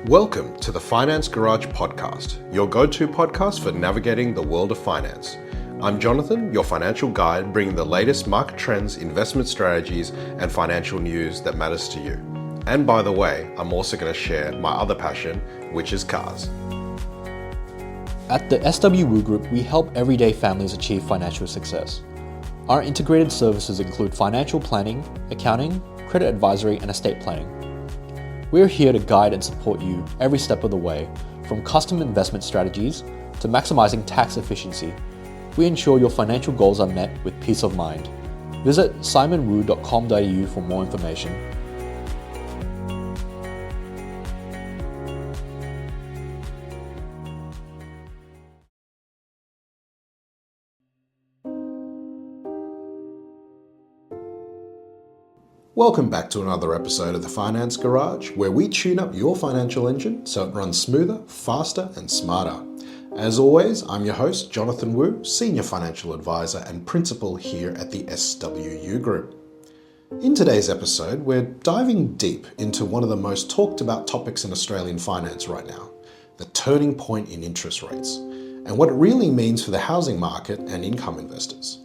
Welcome to the Finance Garage podcast, your go-to podcast for navigating the world of finance. I'm Jonathan, your financial guide, bringing the latest market trends, investment strategies, and financial news that matters to you. And by the way, I'm also going to share my other passion, which is cars. At the SWU Group, we help everyday families achieve financial success. Our integrated services include financial planning, accounting, credit advisory, and estate planning. We're here to guide and support you every step of the way, from custom investment strategies to maximizing tax efficiency. We ensure your financial goals are met with peace of mind. Visit simonwu.com.au for more information. Welcome back to another episode of the Finance Garage, where we tune up your financial engine so it runs smoother, faster, and smarter. As always, I'm your host, Jonathan Wu, Senior Financial Advisor and Principal here at the SWU Group. In today's episode, we're diving deep into one of the most talked about topics in Australian finance right now, the turning point in interest rates, and what it really means for the housing market and income investors.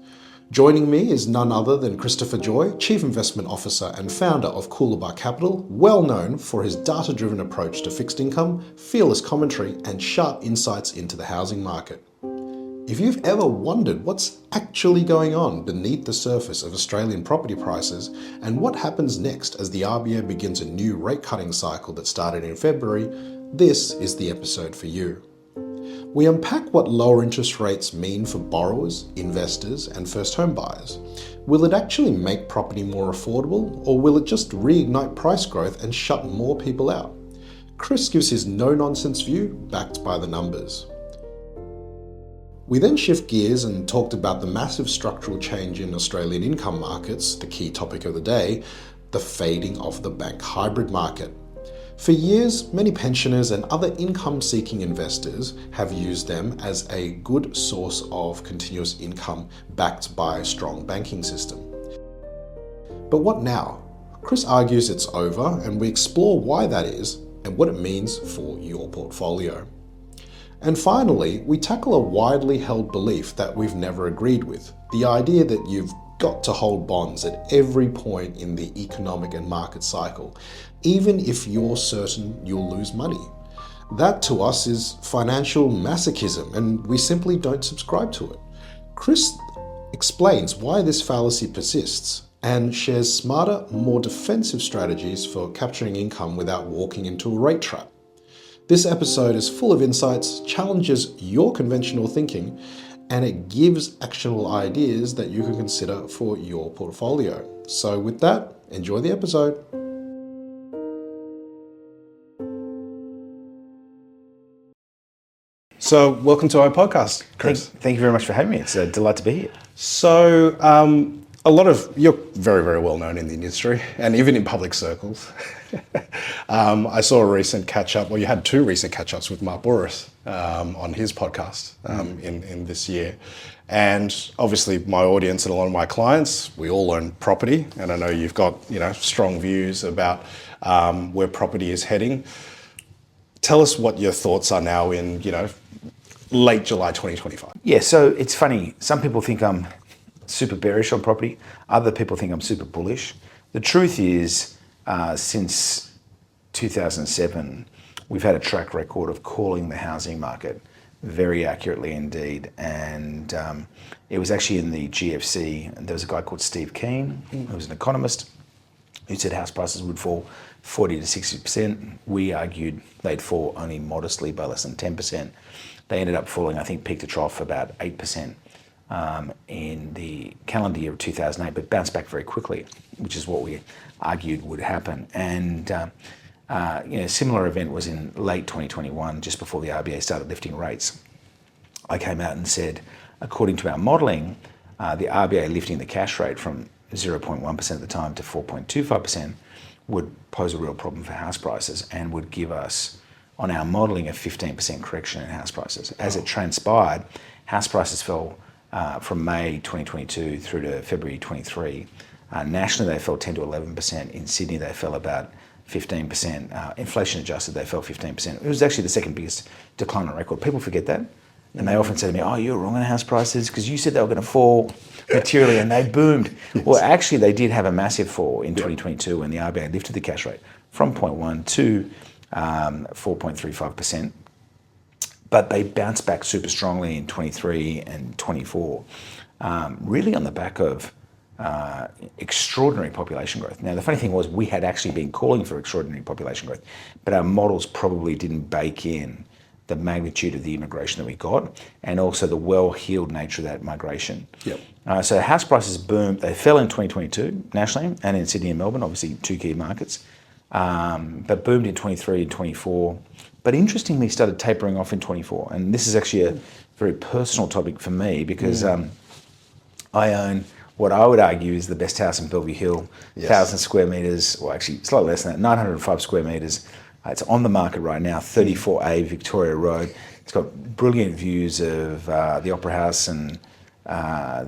Joining me is none other than Christopher Joye, Chief Investment Officer and founder of Coolabah Capital, well known for his data-driven approach to fixed income, fearless commentary, and sharp insights into the housing market. If you've ever wondered what's actually going on beneath the surface of Australian property prices and what happens next as the RBA begins a new rate-cutting cycle that started in February, this is the episode for you. We unpack what lower interest rates mean for borrowers, investors, and first home buyers. Will it actually make property more affordable, or will it just reignite price growth and shut more people out? Chris gives his no-nonsense view backed by the numbers. We then shift gears and talked about the massive structural change in Australian income markets, the key topic of the day, the fading of the bank hybrid market. For years, many pensioners and other income-seeking investors have used them as a good source of continuous income backed by a strong banking system. But what now? Chris argues it's over, and we explore why that is and what it means for your portfolio. And finally, we tackle a widely held belief that we've never agreed with, the idea that you've got to hold bonds at every point in the economic and market cycle, even if you're certain you'll lose money. That to us is financial masochism, and we simply don't subscribe to it. Chris explains why this fallacy persists and shares smarter, more defensive strategies for capturing income without walking into a rate trap. This episode is full of insights, challenges your conventional thinking, and it gives actionable ideas that you can consider for your portfolio. So with that, enjoy the episode. So welcome to our podcast, Chris. Thank you very much for having me. It's a delight to be here. So you're very, very well known in the industry and even in public circles. I saw a recent catch up, well, you had two recent catch ups with Mark Boris on his podcast in this year. And obviously my audience and a lot of my clients, we all own property, and I know you've got, strong views about where property is heading. Tell us what your thoughts are now in, late July 2025. Yeah, so it's funny. Some people think I'm super bearish on property. Other people think I'm super bullish. The truth is, since 2007, we've had a track record of calling the housing market very accurately indeed. And it was actually in the GFC, and there was a guy called Steve Keen, who was an economist, who said house prices would fall 40 to 60%. We argued they'd fall only modestly by less than 10%. They ended up falling, I think, peak to trough about 8% in the calendar year of 2008, but bounced back very quickly, which is what we argued would happen. And a similar event was in late 2021, just before the RBA started lifting rates. I came out and said, according to our modelling, the RBA lifting the cash rate from 0.1% at the time to 4.25% would pose a real problem for house prices and would give us, on our modelling, a 15% correction in house prices. As it transpired, house prices fell from May 2022 through to February 23. Nationally, they fell 10 to 11%. In Sydney, they fell about 15%. Inflation adjusted, they fell 15%. It was actually the second biggest decline on record. People forget that. And they often say to me, oh, you're wrong on house prices because you said they were going to fall materially and they boomed. Yes. Well, actually, they did have a massive fall in 2022 when the RBA lifted the cash rate from 0.1 to 4.35%. But they bounced back super strongly in 23 and 24, really on the back of extraordinary population growth. Now, the funny thing was we had actually been calling for extraordinary population growth, but our models probably didn't bake in the magnitude of the immigration that we got and also the well-heeled nature of that migration. Yep. So house prices boomed. They fell in 2022 nationally and in Sydney and Melbourne, obviously two key markets, but boomed in 23 and 24. But interestingly started tapering off in 24. And this is actually a very personal topic for me because I own what I would argue is the best house in Bellevue Hill, 1,000 square metres, well actually slightly less than that, 905 square metres. It's on the market right now, 34A Victoria Road. It's got brilliant views of the Opera House and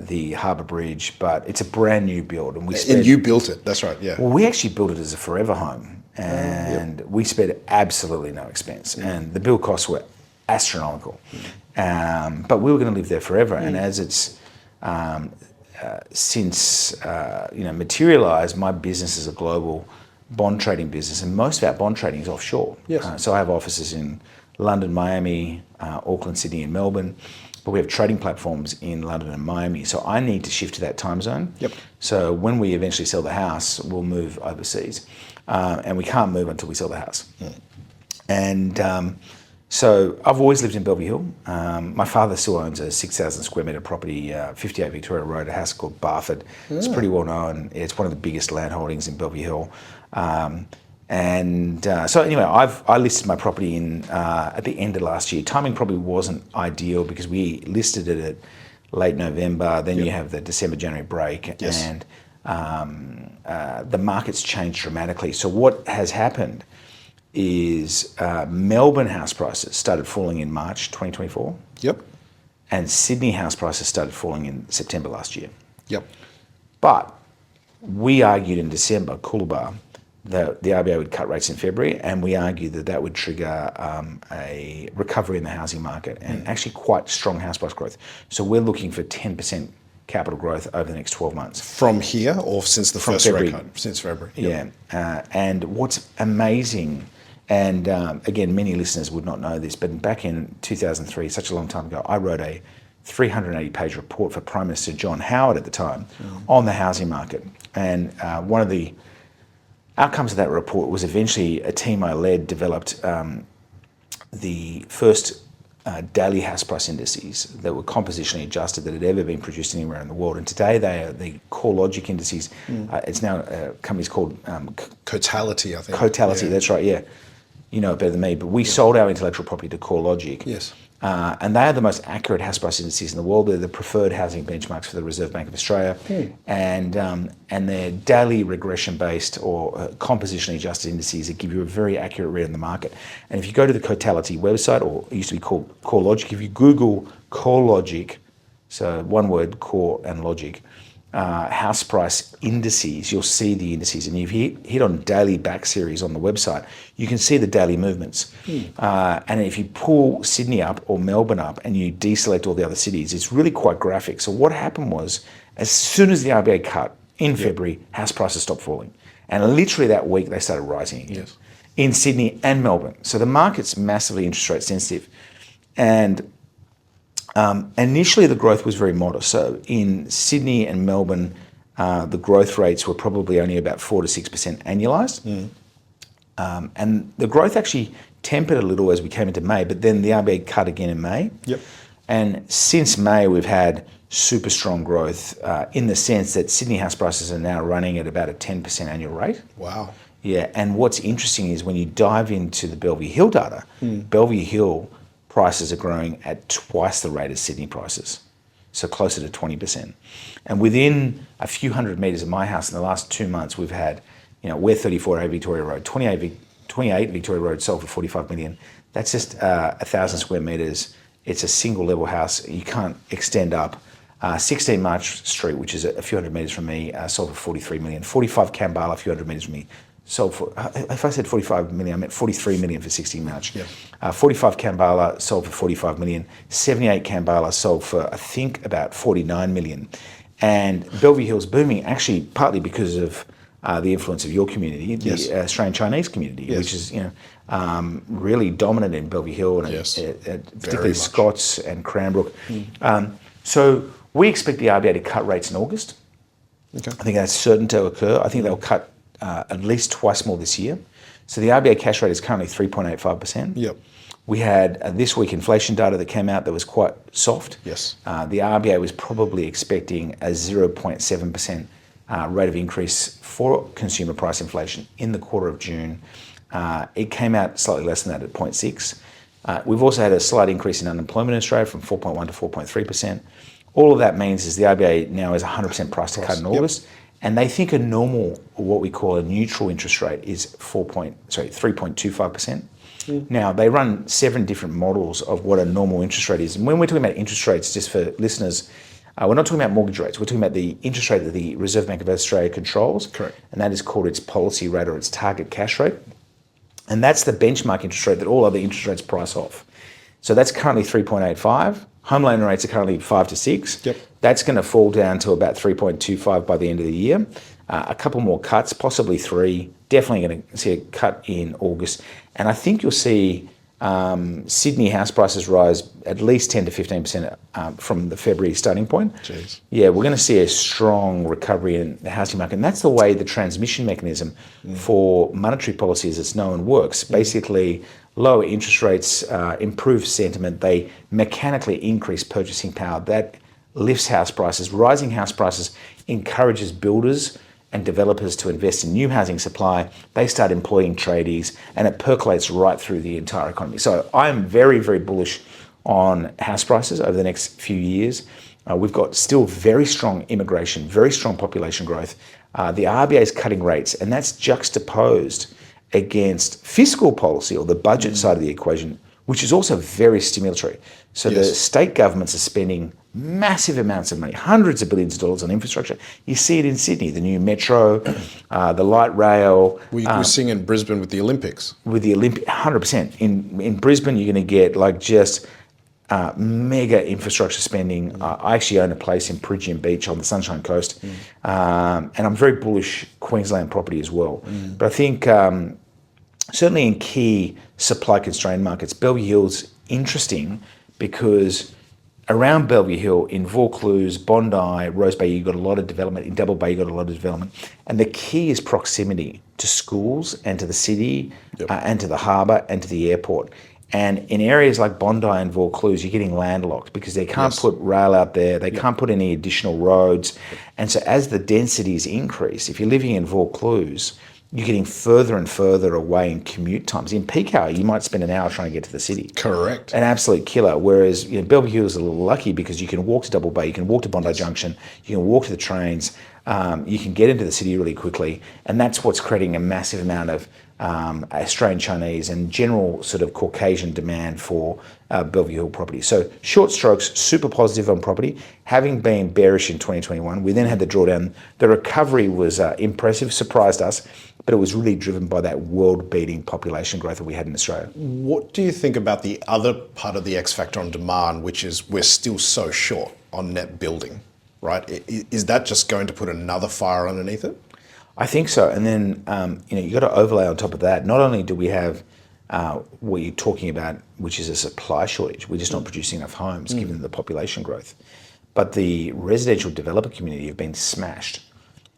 the Harbour Bridge, but it's a brand new build. And you built it, that's right, yeah. Well, we actually built it as a forever home, and we spared absolutely no expense, and the build costs were astronomical. But we were going to live there forever, and as it's since materialised, my business is a global bond trading business, and most of our bond trading is offshore. Yes. So I have offices in London, Miami, Auckland, Sydney, and Melbourne, but we have trading platforms in London and Miami. So I need to shift to that time zone. Yep. So when we eventually sell the house, we'll move overseas, and we can't move until we sell the house. And so I've always lived in Bellevue Hill. My father still owns a 6,000 square metre property, 58 Victoria Road, a house called Barford. It's pretty well known. It's one of the biggest land holdings in Bellevue Hill. So anyway, I listed my property in at the end of last year. Timing probably wasn't ideal because we listed it at late November. Then you have the December, January break, and the market's changed dramatically. So what has happened is Melbourne house prices started falling in March 2024. Yep. And Sydney house prices started falling in September last year. Yep. But we argued in December, Coolabah, that the RBA would cut rates in February, and we argued that that would trigger a recovery in the housing market and actually quite strong house price growth. So we're looking for 10% capital growth over the next 12 months. From here or since the first February. rate cut? Since February. Yep. Yeah. And what's amazing, and again, many listeners would not know this, but back in 2003, such a long time ago, I wrote a 380-page report for Prime Minister John Howard at the time on the housing market. And one of the outcomes of that report was eventually a team I led developed the first daily house price indices that were compositionally adjusted that had ever been produced anywhere in the world. And today they are the CoreLogic indices. It's now a company's called Cotality, I think. Cotality, that's right, yeah. You know it better than me, but we sold our intellectual property to CoreLogic. Yes. And they are the most accurate house price indices in the world. They're the preferred housing benchmarks for the Reserve Bank of Australia. And they're daily regression-based or compositionally adjusted indices that give you a very accurate read on the market. And if you go to the Cotality website, or it used to be called CoreLogic, if you Google CoreLogic, so one word, core and logic, house price indices, you'll see the indices, and if you hit on daily back series on the website, you can see the daily movements. And if you pull Sydney up or Melbourne up and you deselect all the other cities, it's really quite graphic. So what happened was, as soon as the RBA cut in February, house prices stopped falling. And literally that week they started rising again in Sydney and Melbourne. So the market's massively interest rate sensitive. And initially, the growth was very modest. So in Sydney and Melbourne, the growth rates were probably only about 4 to 6% annualised. And the growth actually tempered a little as we came into May, but then the RBA cut again in May. Yep. And since May, we've had super strong growth in the sense that Sydney house prices are now running at about a 10% annual rate. Wow. Yeah, and what's interesting is when you dive into the Bellevue Hill data, Bellevue Hill prices are growing at twice the rate as Sydney prices, so closer to 20%. And within a few hundred metres of my house in the last 2 months, we've had, we're 34A Victoria Road, 28 Victoria Road sold for 45 million. That's just 1,000 square metres. It's a single level house. You can't extend up. 16 March Street, which is a few hundred metres from me, sold for 43 million. 45 Kambala, a few hundred metres from me, sold for, if I said 45 million, I meant 43 million for 16 March. Yeah. 45 Kambala sold for 45 million. 78 Kambala sold for, I think, about 49 million. And Bellevue Hill's booming, actually partly because of the influence of your community, the Yes. Australian Chinese community, Yes. which is really dominant in Bellevue Hill, and Yes. particularly much. Scots and Cranbrook. So we expect the RBA to cut rates in August. Okay. I think that's certain to occur. I think they'll cut at least twice more this year. So the RBA cash rate is currently 3.85%. Yep. We had this week inflation data that came out that was quite soft. Yes. The RBA was probably expecting a 0.7% rate of increase for consumer price inflation in the quarter of June. It came out slightly less than that at 0.6. We've also had a slight increase in unemployment in Australia from 4.1 to 4.3%. All of that means is the RBA now has 100% price to cut in August. And they think a normal, or what we call a neutral interest rate, is 3.25%. Now, they run 7 different models of what a normal interest rate is. And when we're talking about interest rates, just for listeners, we're not talking about mortgage rates. We're talking about the interest rate that the Reserve Bank of Australia controls. Correct. And that is called its policy rate or its target cash rate. And that's the benchmark interest rate that all other interest rates price off. So that's currently 3.85. Home loan rates are currently 5 to 6. Yep. That's going to fall down to about 3.25 by the end of the year. A couple more cuts, possibly 3. Definitely going to see a cut in August. And I think you'll see Sydney house prices rise at least 10 to 15% from the February starting point. Jeez. Yeah, we're going to see a strong recovery in the housing market. And that's the way the transmission mechanism for monetary policy as it's known works. Basically, lower interest rates improve sentiment. They mechanically increase purchasing power. That lifts house prices. Rising house prices encourages builders and developers to invest in new housing supply. They start employing tradies, and it percolates right through the entire economy. So I'm very, very bullish on house prices over the next few years. We've got still very strong immigration, very strong population growth. The RBA is cutting rates, and that's juxtaposed against fiscal policy, or the budget side of the equation, which is also very stimulatory. So the state governments are spending massive amounts of money, hundreds of billions of dollars on infrastructure. You see it in Sydney, the new metro, the light rail. We're seeing in Brisbane with the Olympics. With the Olympic, 100%. In Brisbane, you're going to get just mega infrastructure spending. I actually own a place in Peregian Beach on the Sunshine Coast, and I'm very bullish Queensland property as well. But I think certainly in key supply-constrained markets, Bellevue Hill's interesting because around Bellevue Hill, in Vaucluse, Bondi, Rose Bay, you've got a lot of development. In Double Bay, you've got a lot of development. And the key is proximity to schools and to the city and to the harbour and to the airport. And in areas like Bondi and Vaucluse, you're getting landlocked because they can't put rail out there. They can't put any additional roads. And so as the densities increase, if you're living in Vaucluse, you're getting further and further away in commute times. In peak hour, you might spend an hour trying to get to the city. Correct. An absolute killer. Whereas Bellevue Hill is a little lucky because you can walk to Double Bay, you can walk to Bondi Junction, you can walk to the trains, you can get into the city really quickly. And that's what's creating a massive amount of Australian Chinese and general sort of Caucasian demand for Bellevue Hill property. So short strokes, super positive on property. Having been bearish in 2021, we then had the drawdown. The recovery was impressive, surprised us, but it was really driven by that world-beating population growth that we had in Australia. What do you think about the other part of the X factor on demand, which is we're still so short on net building, right? Is that just going to put another fire underneath it? I think so. And then, you got to overlay on top of that. Not only do we have what you're talking about, which is a supply shortage, we're just not producing enough homes given the population growth, but the residential developer community have been smashed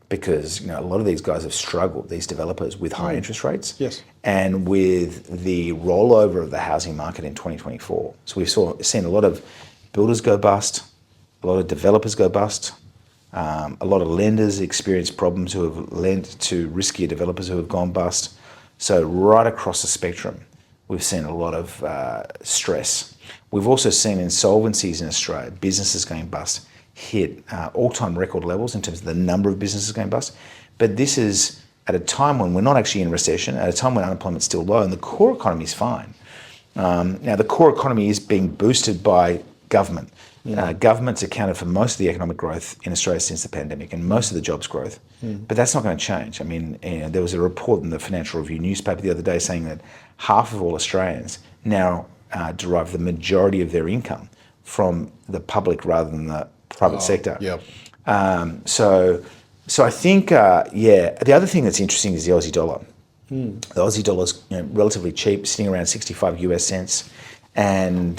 because a lot of these guys have struggled, these developers, with high interest rates and with the rollover of the housing market in 2024. So we've seen a lot of builders go bust, a lot of developers go bust, a lot of lenders experience problems who have lent to riskier developers who have gone bust. So right across the spectrum, we've seen a lot of stress. We've also seen insolvencies in Australia, businesses going bust, hit all-time record levels in terms of the number of businesses going bust. But this is at a time when we're not actually in recession, at a time when unemployment's still low and the core economy is fine. Now, the core economy is being boosted by government. Governments accounted for most of the economic growth in Australia since the pandemic and most of the jobs growth. But that's not going to change. I mean, there was a report in the Financial Review newspaper the other day saying that half of all Australians now derive the majority of their income from the public rather than the private sector. Yep. So I think, the other thing that's interesting is the Aussie dollar. The Aussie dollar is relatively cheap, sitting around 65 US cents. And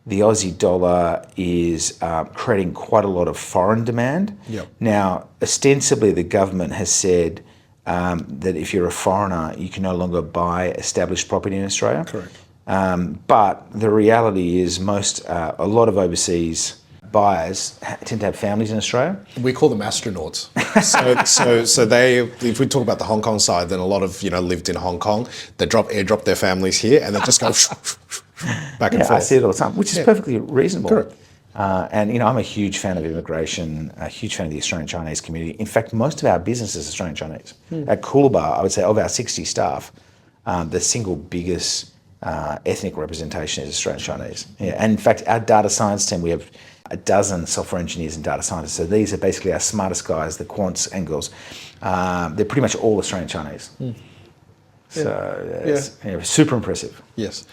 the Aussie dollar is creating quite a lot of foreign demand. Yep. Now, ostensibly, the government has said that if you're a foreigner, you can no longer buy established property in Australia. Correct. But the reality is a lot of overseas buyers tend to have families in Australia. We call them astronauts. So they, if we talk about the Hong Kong side, then a lot of lived in Hong Kong. They airdrop their families here, and they just go back and forth. I see it all the time, which is perfectly reasonable. Correct. And I'm a huge fan of immigration, a huge fan of the Australian Chinese community. In fact, most of our business is Australian Chinese. At Coolabah, I would say of our 60 staff, the single biggest ethnic representation is Australian Chinese. Yeah. And in fact, our data science team, we have a dozen software engineers and data scientists. So these are basically our smartest guys, the quants and girls. They're pretty much all Australian Chinese. So it's super impressive. Yes.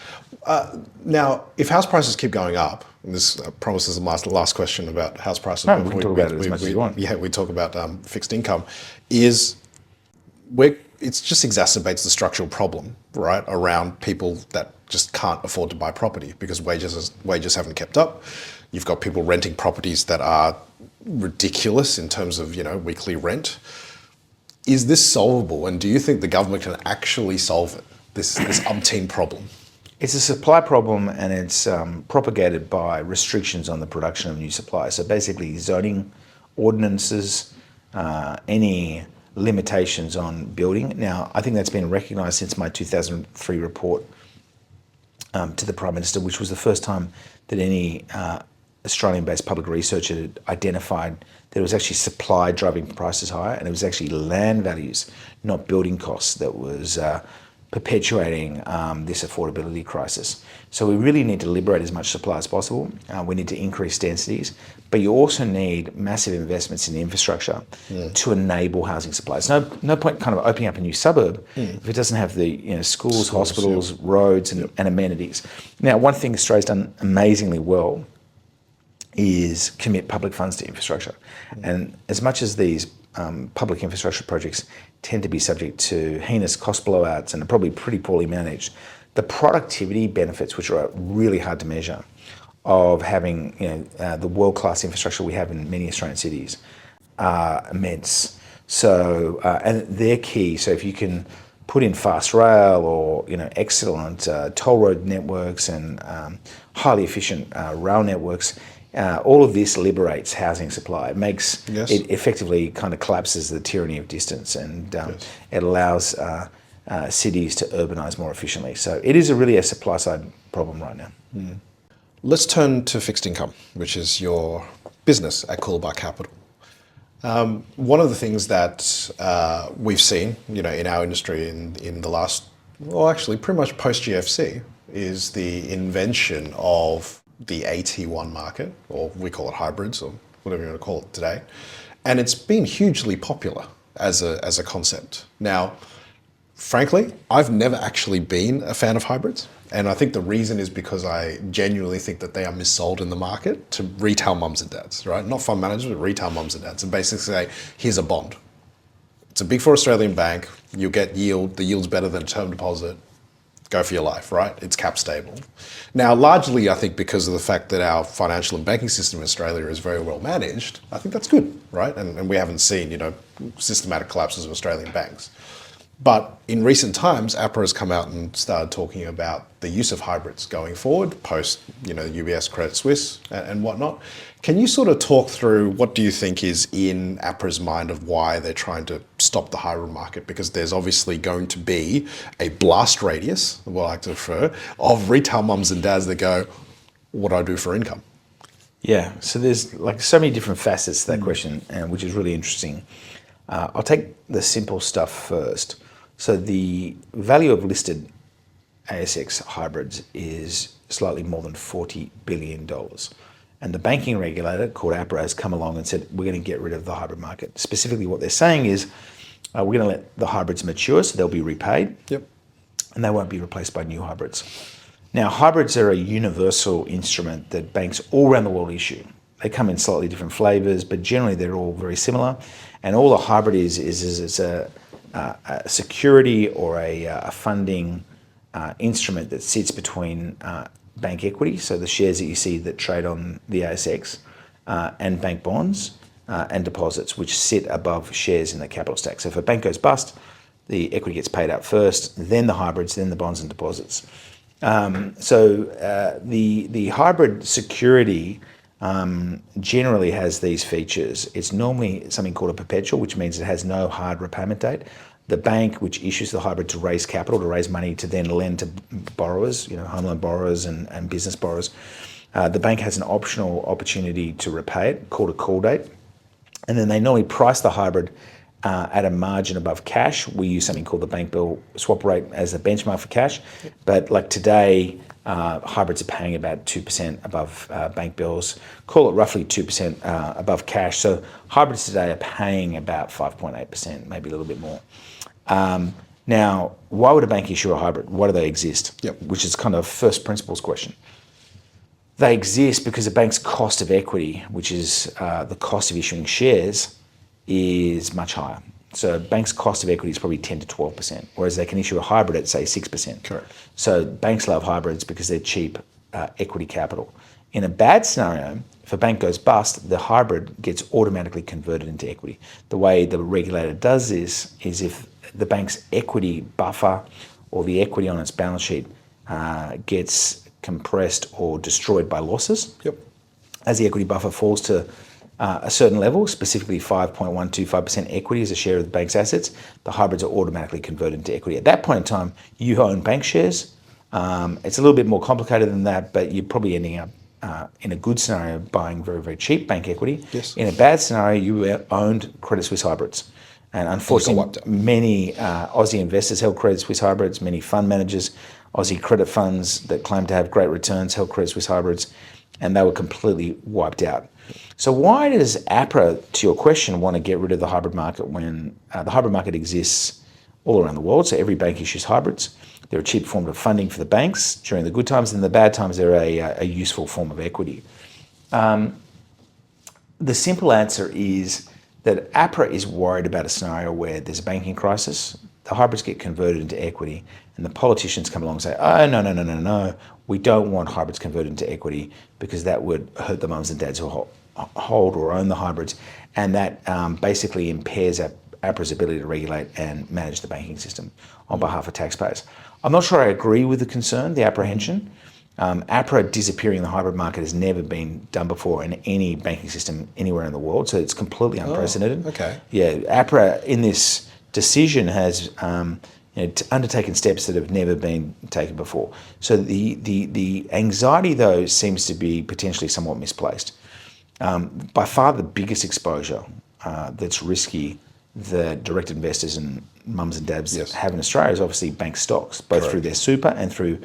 Now, if house prices keep going up, and this promises the last question about house prices. No, we can talk about it as much as you want. Yeah, we talk about fixed income. It just exacerbates the structural problem, right, around people that just can't afford to buy property because wages haven't kept up. You've got people renting properties that are ridiculous in terms of weekly rent. Is this solvable, and do you think the government can actually solve it? This umpteen problem. It's a supply problem, and it's propagated by restrictions on the production of new supply. So basically, zoning ordinances, any limitations on building. Now, I think that's been recognised since my 2003 report to the Prime Minister, which was the first time that any Australian-based public researcher had identified that it was actually supply driving prices higher, and it was actually land values, not building costs, that was perpetuating this affordability crisis. So we really need to liberate as much supply as possible. We need to increase densities, but you also need massive investments in the infrastructure to enable housing supply. It's no point kind of opening up a new suburb if it doesn't have the schools, hospitals, roads, and amenities. Now, one thing Australia's done amazingly well is commit public funds to infrastructure. And as much as these public infrastructure projects tend to be subject to heinous cost blowouts and are probably pretty poorly managed, the productivity benefits, which are really hard to measure, of having the world-class infrastructure we have in many Australian cities are immense. So, and they're key. So if you can put in fast rail or excellent toll road networks and highly efficient rail networks, all of this liberates housing supply. It makes it effectively kind of collapses the tyranny of distance, and it allows cities to urbanise more efficiently. So it is really a supply side problem right now. Let's turn to fixed income, which is your business at Coolabah Capital. One of the things that we've seen, in our industry in the last, actually pretty much post GFC, is the invention of the AT1 market, or we call it hybrids, or whatever you want to call it today. And it's been hugely popular as a concept. Now, frankly, I've never actually been a fan of hybrids. And I think the reason is because I genuinely think that they are missold in the market to retail mums and dads, right? Not fund managers, but retail mums and dads. And basically say, here's a bond. It's a big four Australian bank. You'll get yield. The yield's better than a term deposit. Go for your life, right? It's cap stable. Now, largely, I think because of the fact that our financial and banking system in Australia is very well managed, I think that's good, right? And we haven't seen, systematic collapses of Australian banks. But in recent times, APRA has come out and started talking about the use of hybrids going forward, post, UBS, Credit Suisse and whatnot. Can you sort of talk through what do you think is in APRA's mind of why they're trying to stop the hybrid market? Because there's obviously going to be a blast radius, what I like to refer, of retail mums and dads that go, what do I do for income? Yeah, so there's so many different facets to that question, which is really interesting. I'll take the simple stuff first. So the value of listed ASX hybrids is slightly more than $40 billion. And the banking regulator, called APRA, has come along and said, we're going to get rid of the hybrid market. Specifically, what they're saying is, we're going to let the hybrids mature, so they'll be repaid. Yep. And they won't be replaced by new hybrids. Now, hybrids are a universal instrument that banks all around the world issue. They come in slightly different flavors, but generally they're all very similar. And all a hybrid is it's a security or a funding instrument that sits between bank equity, so the shares that you see that trade on the ASX, and bank bonds and deposits, which sit above shares in the capital stack. So if a bank goes bust, the equity gets paid out first, then the hybrids, then the bonds and deposits. The hybrid security generally has these features. It's normally something called a perpetual, which means it has no hard repayment date. The bank, which issues the hybrid to raise capital, to raise money to then lend to borrowers, home loan borrowers and business borrowers, the bank has an optional opportunity to repay it, called a call date. And then they normally price the hybrid at a margin above cash. We use something called the bank bill swap rate as a benchmark for cash. But like today, hybrids are paying about 2% above bank bills. Call it roughly 2% above cash. So hybrids today are paying about 5.8%, maybe a little bit more. Now, why would a bank issue a hybrid? Why do they exist? Yep. Which is kind of first principles question. They exist because a bank's cost of equity, which is the cost of issuing shares, is much higher. So a bank's cost of equity is probably 10 to 12%, whereas they can issue a hybrid at, say, 6%. Correct. So banks love hybrids because they're cheap equity capital. In a bad scenario, if a bank goes bust, the hybrid gets automatically converted into equity. The way the regulator does this is if the bank's equity buffer or the equity on its balance sheet gets compressed or destroyed by losses. Yep. As the equity buffer falls to a certain level, specifically 5.125% equity as a share of the bank's assets, the hybrids are automatically converted into equity. At that point in time, you own bank shares. It's a little bit more complicated than that, but you're probably ending up in a good scenario buying very, very cheap bank equity. Yes. In a bad scenario, you owned Credit Suisse hybrids. And unfortunately, many Aussie investors held Credit Suisse hybrids, many fund managers, Aussie credit funds that claim to have great returns held Credit Suisse hybrids, and they were completely wiped out. So why does APRA, to your question, want to get rid of the hybrid market when the hybrid market exists all around the world? So every bank issues hybrids. They're a cheap form of funding for the banks during the good times, and in the bad times they're a useful form of equity. The simple answer is that APRA is worried about a scenario where there's a banking crisis, the hybrids get converted into equity, and the politicians come along and say, oh, no, we don't want hybrids converted into equity because that would hurt the mums and dads who hold or own the hybrids, and that basically impairs APRA's ability to regulate and manage the banking system on behalf of taxpayers. I'm not sure I agree with the concern, the apprehension. APRA disappearing the hybrid market has never been done before in any banking system anywhere in the world, so it's completely unprecedented. Okay. Yeah, APRA in this decision has undertaken steps that have never been taken before. So the anxiety, though, seems to be potentially somewhat misplaced. By far the biggest exposure that's risky that direct investors and mums and dads have in Australia is obviously bank stocks, both through their super and through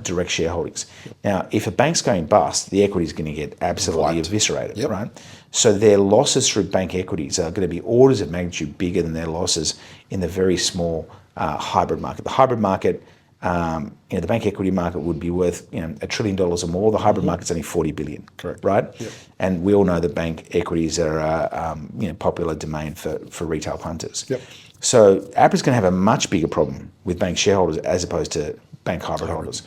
direct shareholdings. Now, if a bank's going bust, the equity is going to get absolutely eviscerated, right? So their losses through bank equities are going to be orders of magnitude bigger than their losses in the very small hybrid market. The hybrid market, the bank equity market would be worth $1 trillion or more. The hybrid market's only 40 billion, right? Yep. And we all know that bank equities are popular domain for retail punters. Yep. So APRA's going to have a much bigger problem with bank shareholders as opposed to bank hybrid holders.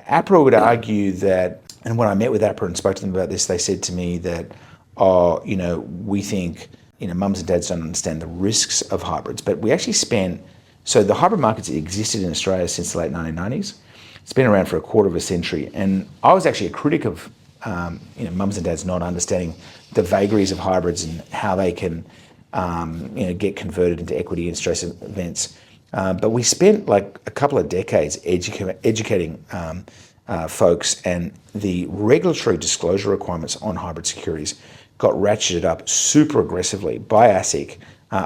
APRA would argue that, and when I met with APRA and spoke to them about this, they said to me that, we think mums and dads don't understand the risks of hybrids, but we actually so the hybrid markets existed in Australia since the late 1990s. It's been around for a quarter of a century, and I was actually a critic of mums and dads not understanding the vagaries of hybrids and how they can get converted into equity in stress events. But we spent like a couple of decades educating folks, and the regulatory disclosure requirements on hybrid securities got ratcheted up super aggressively by ASIC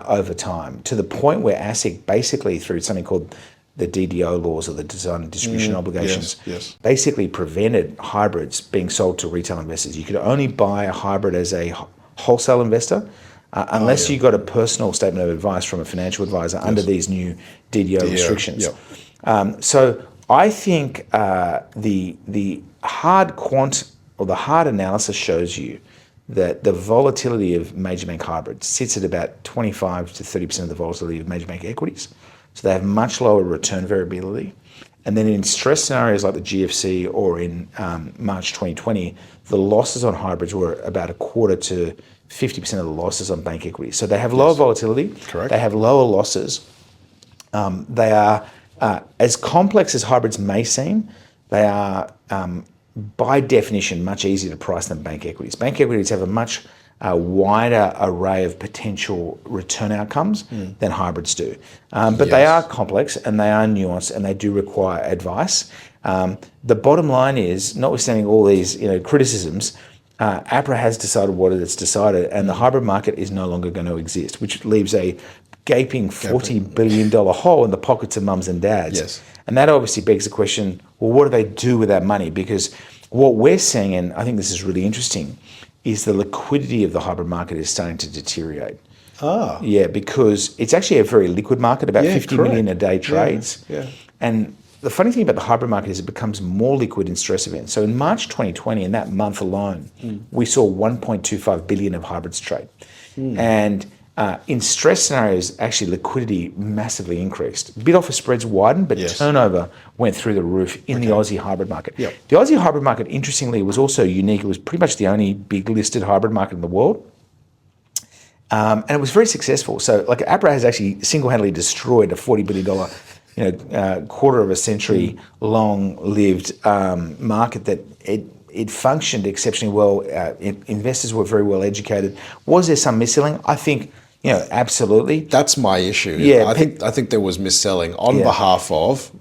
over time, to the point where ASIC basically, through something called the DDO laws, or the design and distribution obligations, yes. basically prevented hybrids being sold to retail investors. You could only buy a hybrid as a wholesale investor unless you got a personal statement of advice from a financial advisor under these new DDO restrictions. So I think the hard quant or the hard analysis shows you that the volatility of major bank hybrids sits at about 25 to 30% of the volatility of major bank equities. So they have much lower return variability. And then in stress scenarios like the GFC or in March 2020, the losses on hybrids were about a quarter to 50% of the losses on bank equities. So they have lower volatility. Correct. They have lower losses. They are, as complex as hybrids may seem, they are by definition much easier to price than bank equities. Bank equities have a much wider array of potential return outcomes than hybrids do. But they are complex and they are nuanced and they do require advice. The bottom line is, notwithstanding all these criticisms, APRA has decided what it's decided, and the hybrid market is no longer going to exist, which leaves a gaping $40 billion hole in the pockets of mums and dads. Yes. And that obviously begs the question, well, what do they do with that money? Because what we're seeing, and I think this is really interesting, is the liquidity of the hybrid market is starting to deteriorate. Yeah, because it's actually a very liquid market, about 50 million a day trades. And the funny thing about the hybrid market is it becomes more liquid in stress events. So in March 2020, in that month alone, we saw 1.25 billion of hybrids trade. And in stress scenarios, actually liquidity massively increased. Bid-offer spreads widened, but turnover went through the roof in the Aussie hybrid market. The Aussie hybrid market, interestingly, was also unique. It was pretty much the only big listed hybrid market in the world. And it was very successful. So like APRA has actually single-handedly destroyed a $40 billion, quarter of a century long-lived market that it functioned exceptionally well. Investors were very well educated. Was there some mis-selling? I think, absolutely. That's my issue. Yeah, I think there was mis-selling on behalf of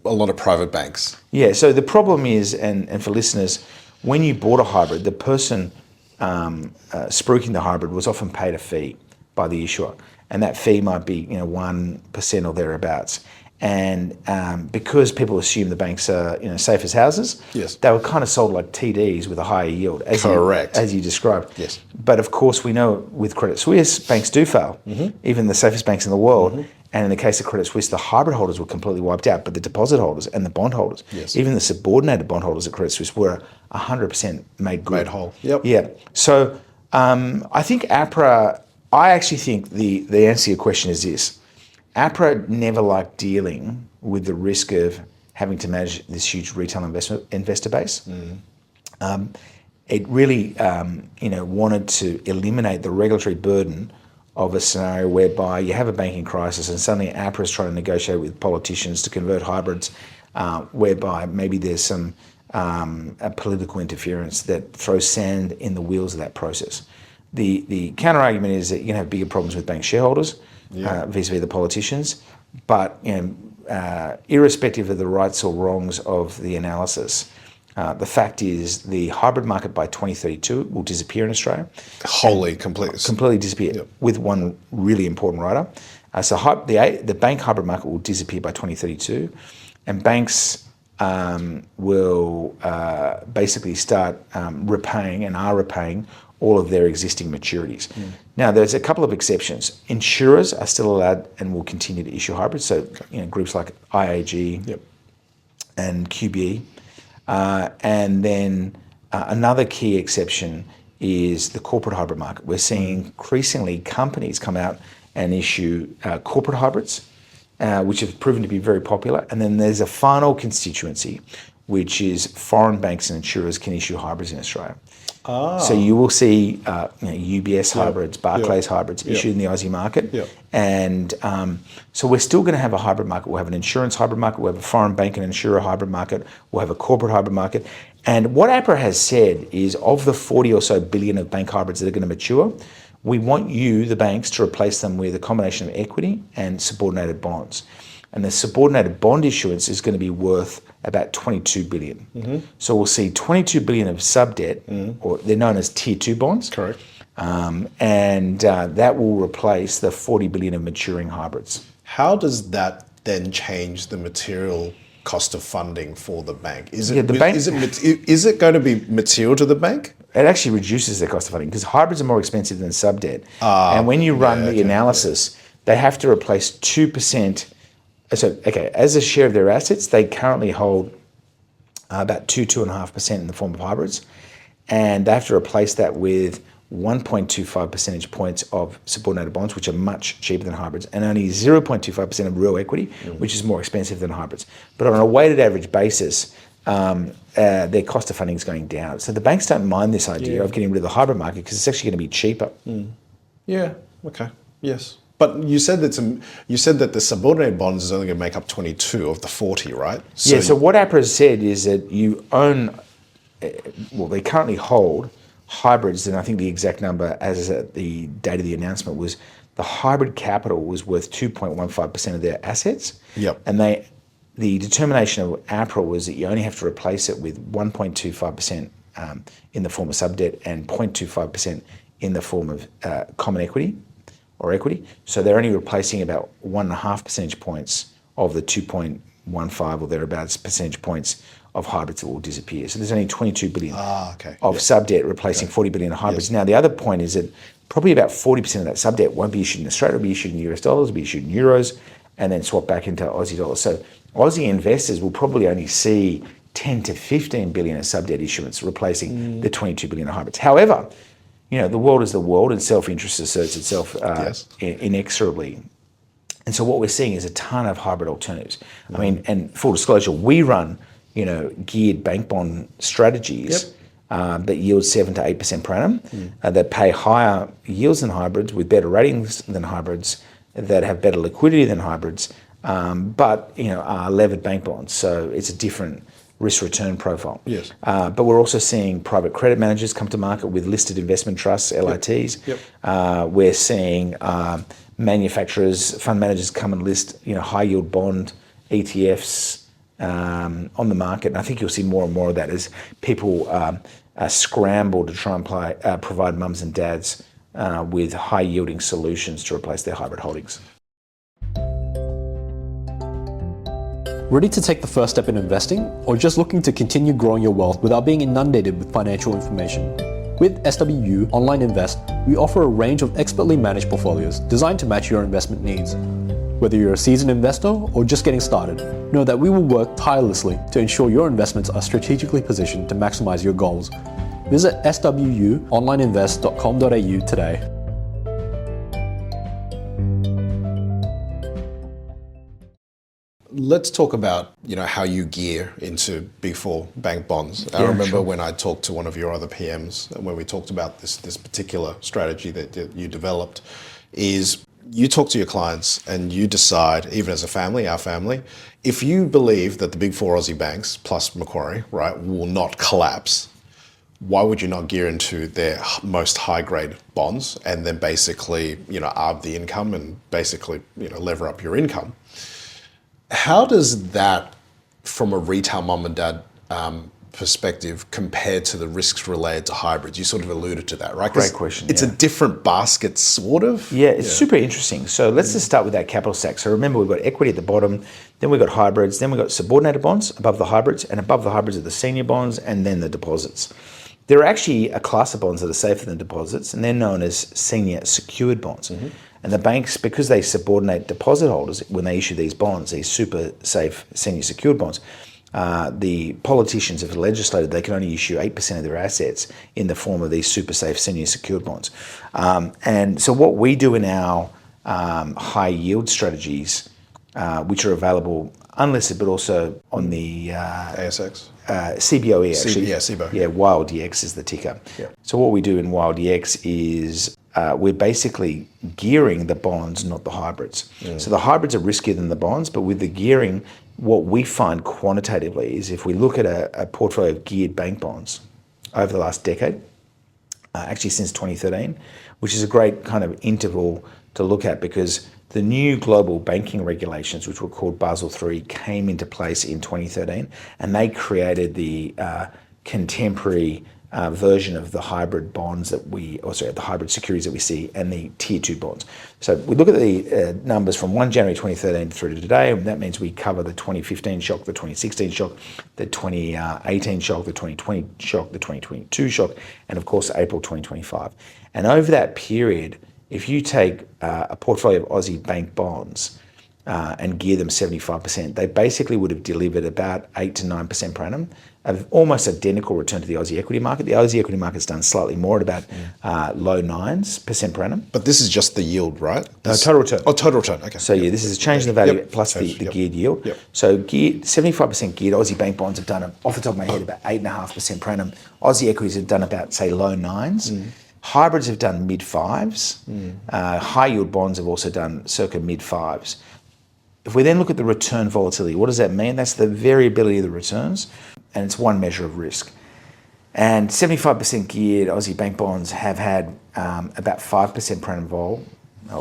a lot of private banks. Yeah, so the problem is, and for listeners, when you bought a hybrid, the person spruiking the hybrid was often paid a fee by the issuer, and that fee might be 1% or thereabouts. And because people assume the banks are safe as houses, they were kind of sold like TDs with a higher yield, as you described. Yes. But of course, we know with Credit Suisse, banks do fail, even the safest banks in the world. And in the case of Credit Suisse, the hybrid holders were completely wiped out, but the deposit holders and the bond holders, even the subordinated bond holders at Credit Suisse, were 100% made good. Made whole. Yep. Yeah. So I think APRA, I actually think the answer to your question is this. APRA never liked dealing with the risk of having to manage this huge retail investor base. It really, wanted to eliminate the regulatory burden of a scenario whereby you have a banking crisis and suddenly APRA is trying to negotiate with politicians to convert hybrids, whereby maybe there's some political interference that throws sand in the wheels of that process. The counter argument is that you're going to have bigger problems with bank shareholders vis-a-vis the politicians, but irrespective of the rights or wrongs of the analysis, the fact is the hybrid market by 2032 will disappear in Australia. Completely disappear, with one really important rider. So the bank hybrid market will disappear by 2032, and banks will basically start repaying and are repaying all of their existing maturities. Now, there's a couple of exceptions. Insurers are still allowed and will continue to issue hybrids. So, groups like IAG and QBE. And then another key exception is the corporate hybrid market. We're seeing increasingly companies come out and issue corporate hybrids, which have proven to be very popular. And then there's a final constituency, which is foreign banks and insurers can issue hybrids in Australia. So you will see UBS hybrids, Barclays hybrids issued in the Aussie market. And so we're still going to have a hybrid market. We'll have an insurance hybrid market. We'll have a foreign bank and insurer hybrid market. We'll have a corporate hybrid market. And what APRA has said is, of the 40 or so billion of bank hybrids that are going to mature, we want you, the banks, to replace them with a combination of equity and subordinated bonds. And the subordinated bond issuance is going to be worth about 22 billion. So we'll see 22 billion of sub-debt, or they're known as Tier 2 bonds. Correct. And that will replace the 40 billion of maturing hybrids. How does that then change the material cost of funding for the bank? Is Yeah, it, the bank- is it going to be material to the bank? It actually reduces their cost of funding because hybrids are more expensive than sub-debt. And when you run the analysis, they have to replace 2%. So, okay, as a share of their assets, they currently hold about 2.5% in the form of hybrids. And they have to replace that with 1.25 percentage points of subordinated bonds, which are much cheaper than hybrids, and only 0.25% of real equity, which is more expensive than hybrids. But on a weighted average basis, their cost of funding is going down. So the banks don't mind this idea of getting rid of the hybrid market because it's actually going to be cheaper. Yeah. Okay. Yes. But you said that the subordinated bonds is only going to make up 22 of the 40, right? So what APRA has said is that you own, well, they currently hold hybrids, and I think the exact number as at the date of the announcement was the hybrid capital was worth 2.15% of their assets. Yep. And the determination of APRA was that you only have to replace it with 1.25% in the form of sub-debt and 0.25% in the form of common equity or equity. So they're only replacing about 1.5 percentage points of the 2.15 or thereabouts percentage points of hybrids that will disappear. So there's only 22 billion of sub-debt replacing 40 billion of hybrids. Yes. Now, the other point is that probably about 40% of that sub-debt won't be issued in Australia, it'll be issued in US dollars, it'll be issued in euros, and then swap back into Aussie dollars. So Aussie investors will probably only see 10 to 15 billion of sub-debt issuance replacing the 22 billion of hybrids. However, the world is the world and self-interest asserts itself inexorably. And so what we're seeing is a ton of hybrid alternatives. I mean, and full disclosure, we run, geared bank bond strategies that yield 7 to 8% per annum, that pay higher yields than hybrids with better ratings than hybrids, that have better liquidity than hybrids, but are levered bank bonds. So it's a different risk-return profile. Yes. But we're also seeing private credit managers come to market with listed investment trusts, LITs. We're seeing manufacturers, fund managers come and list high-yield bond ETFs on the market. And I think you'll see more and more of that as people scramble to try and provide mums and dads with high-yielding solutions to replace their hybrid holdings. Ready to take the first step in investing, or just looking to continue growing your wealth without being inundated with financial information? With SWU Online Invest, we offer a range of expertly managed portfolios designed to match your investment needs. Whether you're a seasoned investor or just getting started, know that we will work tirelessly to ensure your investments are strategically positioned to maximize your goals. Visit swuonlineinvest.com.au today. Let's talk about how you gear into Big Four bank bonds. I remember when I talked to one of your other PMs, when we talked about this particular strategy that you developed, is you talk to your clients and you decide, even as a family, our family, if you believe that the Big Four Aussie banks plus Macquarie, right, will not collapse, why would you not gear into their most high-grade bonds and then basically, arb the income and basically, lever up your income? How does that, from a retail mum and dad perspective, compare to the risks related to hybrids? You sort of alluded to that, right? Great question. It's a different basket, sort of. Yeah, it's super interesting. So let's just start with that capital stack. So remember, we've got equity at the bottom, then we've got hybrids, then we've got subordinated bonds above the hybrids, and above the hybrids are the senior bonds, and then the deposits. There are actually a class of bonds that are safer than deposits, and they're known as senior secured bonds. And the banks, because they subordinate deposit holders when they issue these bonds, these super safe senior secured bonds, the politicians have legislated they can only issue 8% of their assets in the form of these super safe senior secured bonds. And so what we do in our high yield strategies, which are available unlisted but also on the ASX? CBOE actually. CBO. Yeah, WildEX is the ticker. Yeah. So what we do in WildEX is we're basically gearing the bonds, not the hybrids. So the hybrids are riskier than the bonds, but with the gearing, what we find quantitatively is if we look at a portfolio of geared bank bonds over the last decade, actually since 2013, which is a great kind of interval to look at because the new global banking regulations, which were called Basel III, came into place in 2013, and they created the contemporary version of the hybrid bonds the hybrid securities that we see, and the tier 2 bonds. So we look at the numbers from 1 January 2013 through to today, and that means we cover the 2015 shock, the 2016 shock, the 2018 shock, the 2020 shock, the 2022 shock, and of course April 2025. And over that period, if you take a portfolio of Aussie bank bonds and gear them 75%, they basically would have delivered about 8 to 9% per annum, of almost identical return to the Aussie equity market. The Aussie equity market's done slightly more at about low 9% per annum. But this is just the yield, right? No, total return. Oh, total return. Okay. So yeah, this is a change in the value plus the geared yield. Yep. So 75% geared Aussie bank bonds have done, off the top of my head, about 8.5% per annum. Aussie equities have done about, say, low 9s. Hybrids have done mid 5s. High yield bonds have also done circa mid 5s. If we then look at the return volatility, what does that mean? That's the variability of the returns, and it's one measure of risk. And 75% geared Aussie bank bonds have had about 5% per annum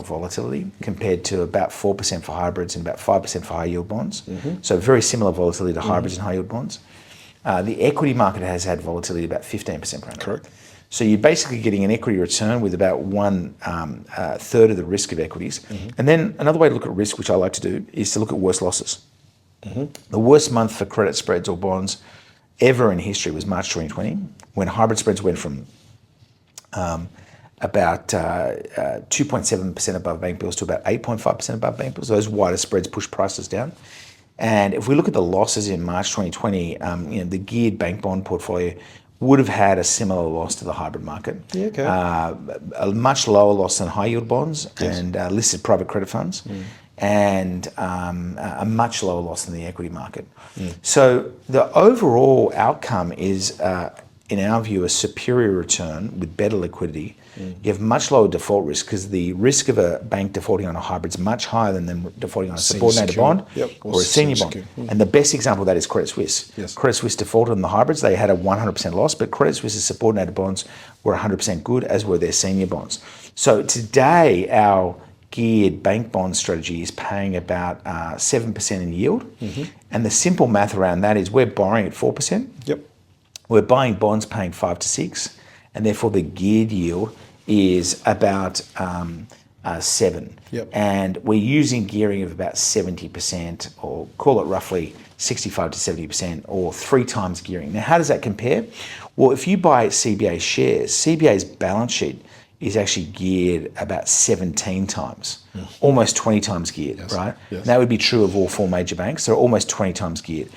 volatility, compared to about 4% for hybrids and about 5% for high yield bonds. So very similar volatility to hybrids and high yield bonds. The equity market has had volatility about 15% per annum. Correct. So you're basically getting an equity return with about third of the risk of equities. And then another way to look at risk, which I like to do, is to look at worst losses. The worst month for credit spreads or bonds ever in history was March 2020, when hybrid spreads went from about 2.7% above bank bills to about 8.5% above bank bills. Those wider spreads push prices down. And if we look at the losses in March 2020, the geared bank bond portfolio would have had a similar loss to the hybrid market. Yeah, okay. A much lower loss than high yield bonds and listed private credit funds, and a much lower loss than the equity market. So the overall outcome is, in our view, a superior return with better liquidity. You have much lower default risk, because the risk of a bank defaulting on a hybrid is much higher than them defaulting on a subordinated bond or a senior bond. And the best example of that is Credit Suisse. Credit Suisse defaulted on the hybrids. They had a 100% loss, but Credit Suisse's subordinated bonds were 100% good, as were their senior bonds. So today, our geared bank bond strategy is paying about 7% in yield. And the simple math around that is we're borrowing at 4%. We're buying bonds paying 5 to 6, and therefore the geared yield is about 7. And we're using gearing of about 70%, or call it roughly 65 to 70%, or 3 times gearing. Now, how does that compare? Well, if you buy CBA shares, CBA's balance sheet is actually geared about 17 times, almost 20 times geared, right? And that would be true of all 4 major banks. They're almost 20 times geared.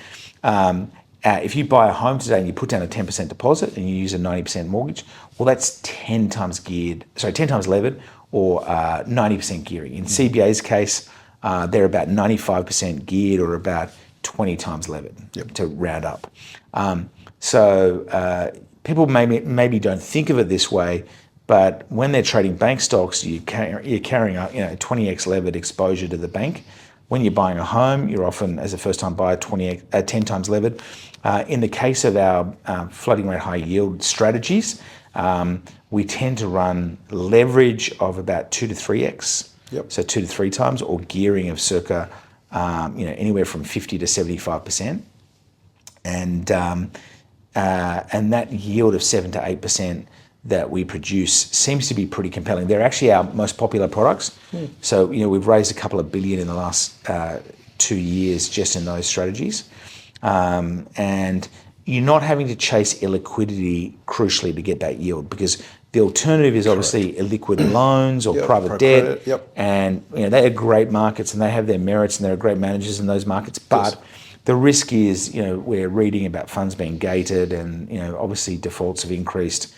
If you buy a home today and you put down a 10% deposit and you use a 90% mortgage, well, that's 10 times levered, or 90% gearing. In CBA's case, they're about 95% geared, or about 20 times levered, to round up. So people maybe don't think of it this way, but when they're trading bank stocks, you're carrying a 20x levered exposure to the bank. When you're buying a home, you're often, as a first-time buyer, 10 times levered. In the case of our floating rate high yield strategies, we tend to run leverage of about 2 to 3x, so 2 to 3 times, or gearing of circa anywhere from 50 to 75%, and that yield of 7 to 8% that we produce seems to be pretty compelling. They're actually our most popular products. So we've raised a couple of billion in the last 2 years just in those strategies, and you're not having to chase illiquidity crucially to get that yield, because the alternative is obviously illiquid loans or private debt, and they are great markets and they have their merits and there are great managers in those markets, but the risk is, we're reading about funds being gated, and obviously defaults have increased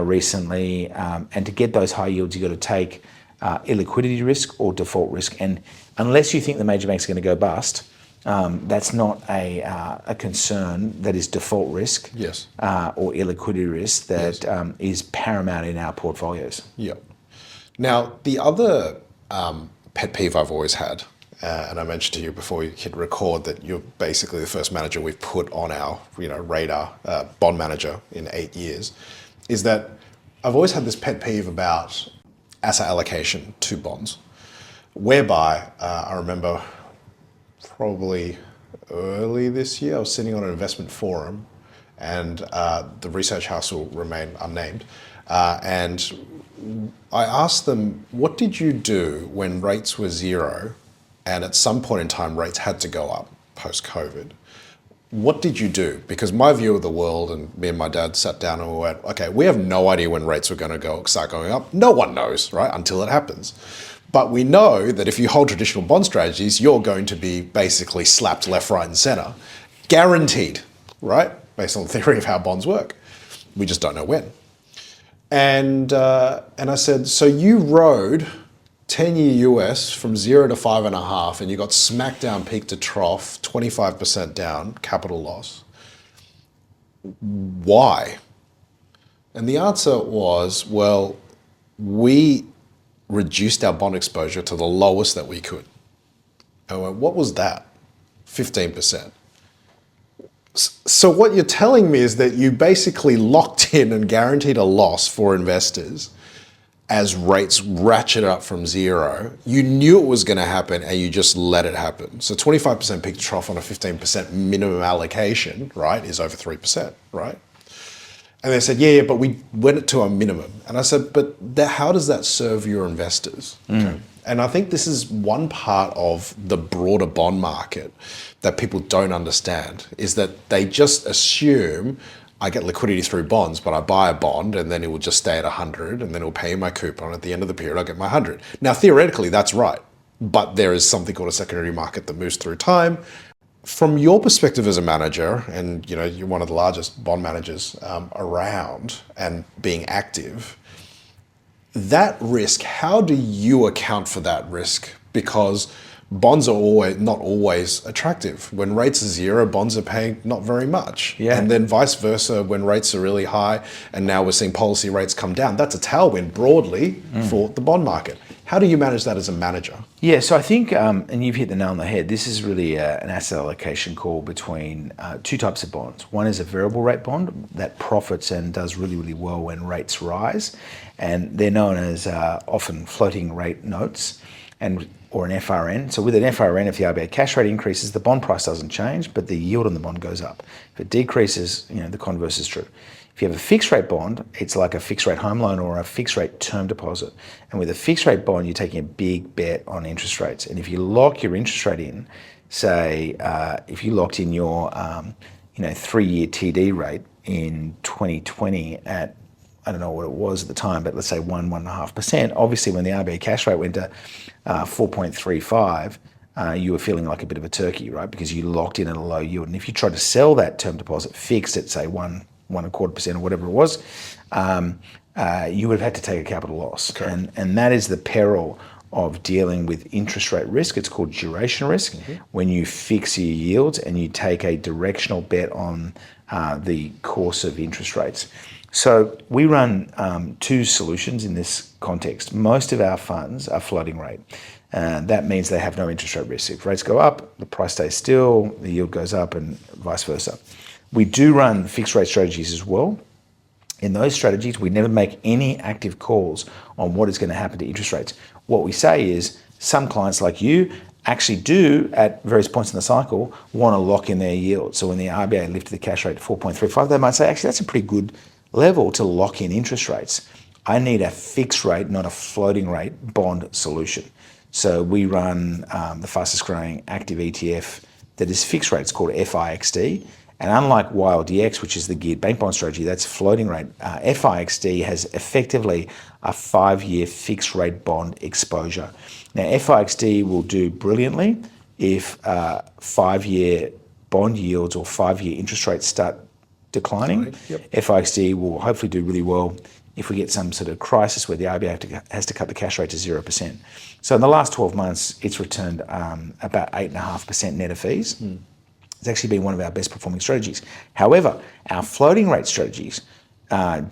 recently, and to get those high yields, you've got to take illiquidity risk or default risk, and unless you think the major banks are going to go bust, that's not a concern that is default risk or illiquidity risk that is paramount in our portfolios. Now, the other pet peeve I've always had, and I mentioned to you before you hit record that you're basically the first manager we've put on our radar, bond manager in 8 years, is that I've always had this pet peeve about asset allocation to bonds, whereby I remember probably early this year, I was sitting on an investment forum and the research house will remain unnamed. And I asked them, what did you do when rates were zero and at some point in time rates had to go up post-COVID? What did you do? Because my view of the world, and me and my dad sat down and we went, okay, we have no idea when rates were going to start going up. No one knows, right, until it happens. But we know that if you hold traditional bond strategies, you're going to be basically slapped left, right, and center. Guaranteed, right? Based on the theory of how bonds work. We just don't know when. And I said, so you rode 10-year US from 0 to 5.5, and you got smacked down peak to trough, 25% down, capital loss. Why? And the answer was, well, we reduced our bond exposure to the lowest that we could. And I went, what was that? 15%. So what you're telling me is that you basically locked in and guaranteed a loss for investors as rates ratcheted up from zero. You knew it was going to happen and you just let it happen. So 25% peak to trough on a 15% minimum allocation, right, is over 3%, right? And they said, yeah, but we went to a minimum. And I said, but how does that serve your investors? Okay. And I think this is one part of the broader bond market that people don't understand, is that they just assume I get liquidity through bonds, but I buy a bond and then it will just stay at 100 and then it will pay my coupon. At the end of the period, I'll get my 100. Now, theoretically, that's right. But there is something called a secondary market that moves through time. From your perspective as a manager, and you're one of the largest bond managers around and being active, that risk, how do you account for that risk? Because bonds are not always attractive. When rates are zero, bonds are paying not very much. Yeah. And then vice versa, when rates are really high, and now we're seeing policy rates come down, that's a tailwind broadly for the bond market. How do you manage that as a manager? Yeah, so I think, and you've hit the nail on the head, this is really an asset allocation call between two types of bonds. One is a variable rate bond that profits and does really, really well when rates rise. And they're known as often floating rate notes or an FRN. So with an FRN, if the RBA cash rate increases, the bond price doesn't change, but the yield on the bond goes up. If it decreases, the converse is true. If you have a fixed rate bond, it's like a fixed rate home loan or a fixed rate term deposit. And with a fixed rate bond, you're taking a big bet on interest rates. And if you lock your interest rate in, say, if you locked in your 3-year TD rate in 2020 at, I don't know what it was at the time, but let's say 1.5%. Obviously, when the RBA cash rate went to 4.35, you were feeling like a bit of a turkey, right? Because you locked in at a low yield. And if you tried to sell that term deposit fixed at, say, 1.25% or whatever it was, you would have had to take a capital loss. Okay. And that is the peril of dealing with interest rate risk. It's called duration risk. When you fix your yields and you take a directional bet on the course of interest rates. So we run two solutions in this context. Most of our funds are floating rate. That means they have no interest rate risk. If rates go up, the price stays still, the yield goes up, and vice versa. We do run fixed rate strategies as well. In those strategies, we never make any active calls on what is going to happen to interest rates. What we say is some clients like you actually do, at various points in the cycle, want to lock in their yield. So when the RBA lifted the cash rate to 4.35, they might say, actually, that's a pretty good level to lock in interest rates. I need a fixed rate, not a floating rate bond solution. So we run the fastest growing active ETF that is fixed rate. It's called FIXD. And unlike YLDX, which is the geared bank bond strategy, that's floating rate, FIXD has effectively a 5-year fixed rate bond exposure. Now, FIXD will do brilliantly if 5-year bond yields or 5-year interest rates start declining. Yep. FIXD will hopefully do really well if we get some sort of crisis where the RBA has to cut the cash rate to 0%. So in the last 12 months, it's returned about 8.5% net of fees. It's actually been one of our best performing strategies. However, our floating rate strategies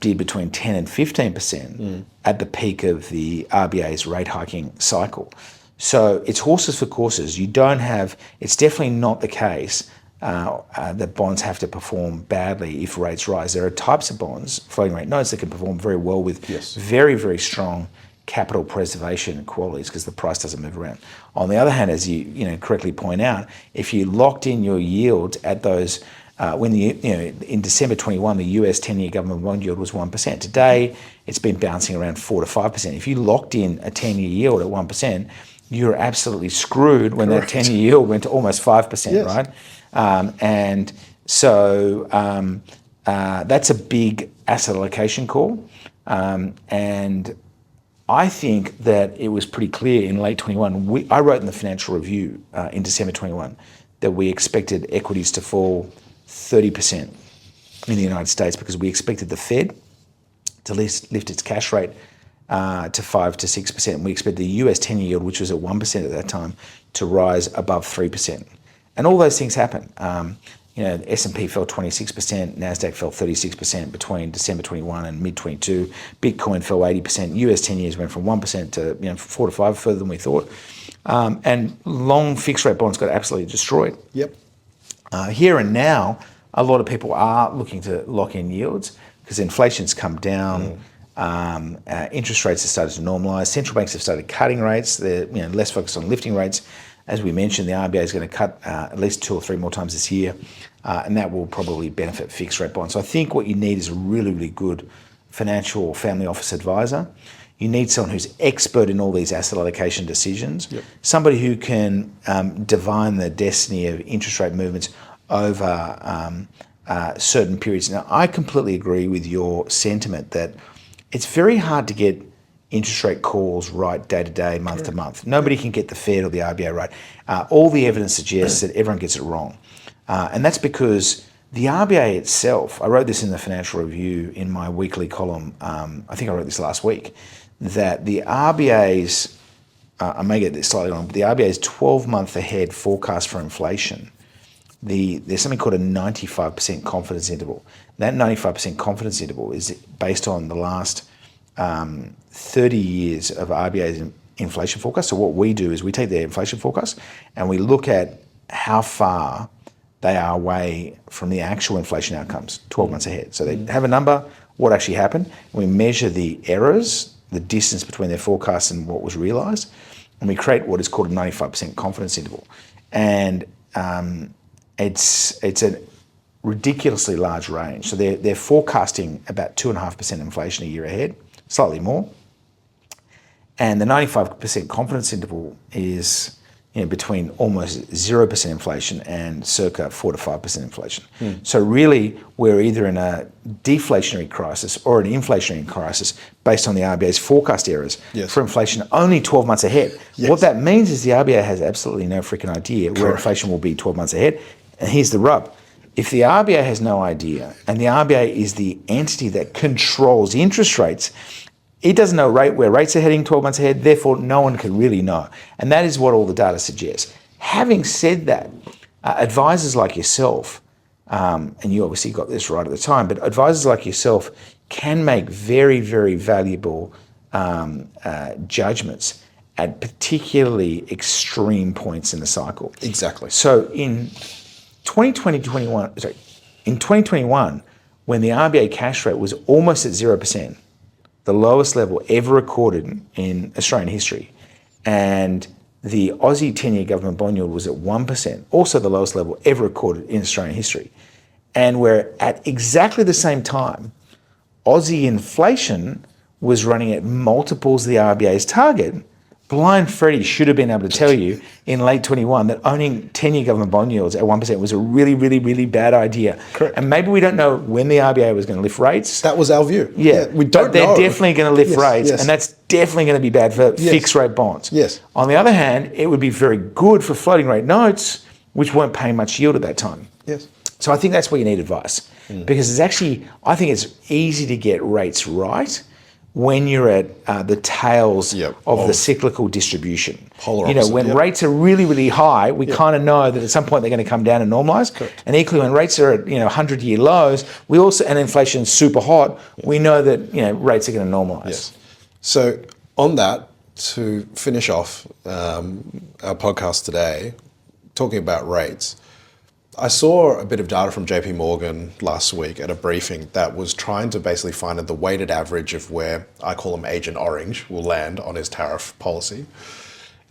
did between 10 and 15% at the peak of the RBA's rate hiking cycle. So it's horses for courses. It's definitely not the case that bonds have to perform badly if rates rise. There are types of bonds, floating rate notes, that can perform very well with very, very strong capital preservation qualities because the price doesn't move around. On the other hand, as you correctly point out, if you locked in your yield at those in December 21, the US 10-year government bond yield was 1%. Today, it's been bouncing around 4 to 5%. If you locked in a 10-year yield at 1%, you're absolutely screwed when that 10-year yield went to almost 5%, right? And so that's a big asset allocation call. And I think that it was pretty clear in late 21. I wrote in the Financial Review in December 21 that we expected equities to fall 30% in the United States because we expected the Fed to lift its cash rate to 5 to 6%. We expected the US 10-year yield, which was at 1% at that time, to rise above 3%. And all those things happen. S&P fell 26%, NASDAQ fell 36% between December 21 and mid-22. Bitcoin fell 80%. US 10 years went from 1% to 4 to 5, further than we thought. And long fixed-rate bonds got absolutely destroyed. Yep. Here and now, a lot of people are looking to lock in yields because inflation's come down. Interest rates have started to normalise. Central banks have started cutting rates. They're less focused on lifting rates. As we mentioned, the RBA is going to cut at least 2 or 3 more times this year, and that will probably benefit fixed rate bonds. So I think what you need is a really, really good financial or family office advisor. You need someone who's expert in all these asset allocation decisions, somebody who can divine the destiny of interest rate movements over certain periods. Now, I completely agree with your sentiment that it's very hard to get interest rate calls right day to day, month to month. Nobody can get the Fed or the RBA right. All the evidence suggests that everyone gets it wrong. And that's because the RBA itself, I wrote this in the Financial Review in my weekly column, I think I wrote this last week, that the RBA's, I may get this slightly wrong, but the RBA's 12-month ahead forecast for inflation, there's something called a 95% confidence interval. That 95% confidence interval is based on the last 30 years of RBA's inflation forecast. So what we do is we take their inflation forecast and we look at how far they are away from the actual inflation outcomes 12 months ahead. So they have a number, what actually happened, and we measure the errors, the distance between their forecasts and what was realised, and we create what is called a 95% confidence interval. And it's a ridiculously large range. So they're forecasting about 2.5% inflation a year ahead, slightly more. And the 95% confidence interval is between almost 0% inflation and circa 4 to 5% inflation. So really, we're either in a deflationary crisis or an inflationary crisis based on the RBA's forecast errors for inflation only 12 months ahead. What that means is the RBA has absolutely no freaking idea where inflation will be 12 months ahead. And here's the rub. If the RBA has no idea, and the RBA is the entity that controls interest rates, it doesn't know where rates are heading 12 months ahead, therefore no one can really know. And that is what all the data suggests. Having said that, advisors like yourself, and you obviously got this right at the time, but advisors like yourself can make very, very valuable judgments at particularly extreme points in the cycle. Exactly. So in 2021, when the RBA cash rate was almost at 0%, the lowest level ever recorded in Australian history, and the Aussie 10-year government bond yield was at 1%, also the lowest level ever recorded in Australian history. And where at exactly the same time, Aussie inflation was running at multiples of the RBA's target. Blind Freddie should have been able to tell you in late 21 that owning 10-year government bond yields at 1% was a really, really, really bad idea. Correct. And maybe we don't know when the RBA was going to lift rates. That was our view. Yeah, we don't know. They're definitely going to lift rates, and that's definitely going to be bad for fixed rate bonds. Yes. On the other hand, it would be very good for floating rate notes, which weren't paying much yield at that time. Yes. So I think that's where you need advice, because it's actually, I think it's easy to get rates right when you're at the tails of the cyclical distribution. Polar opposite, when rates are really, really high, we kind of know that at some point they're going to come down and normalise. And equally, when rates are at 100-year lows, we also, and inflation's super hot, we know that rates are going to normalise. Yes. So on that, to finish off our podcast today, talking about rates, I saw a bit of data from JP Morgan last week at a briefing that was trying to basically find the weighted average of where, I call him Agent Orange, will land on his tariff policy.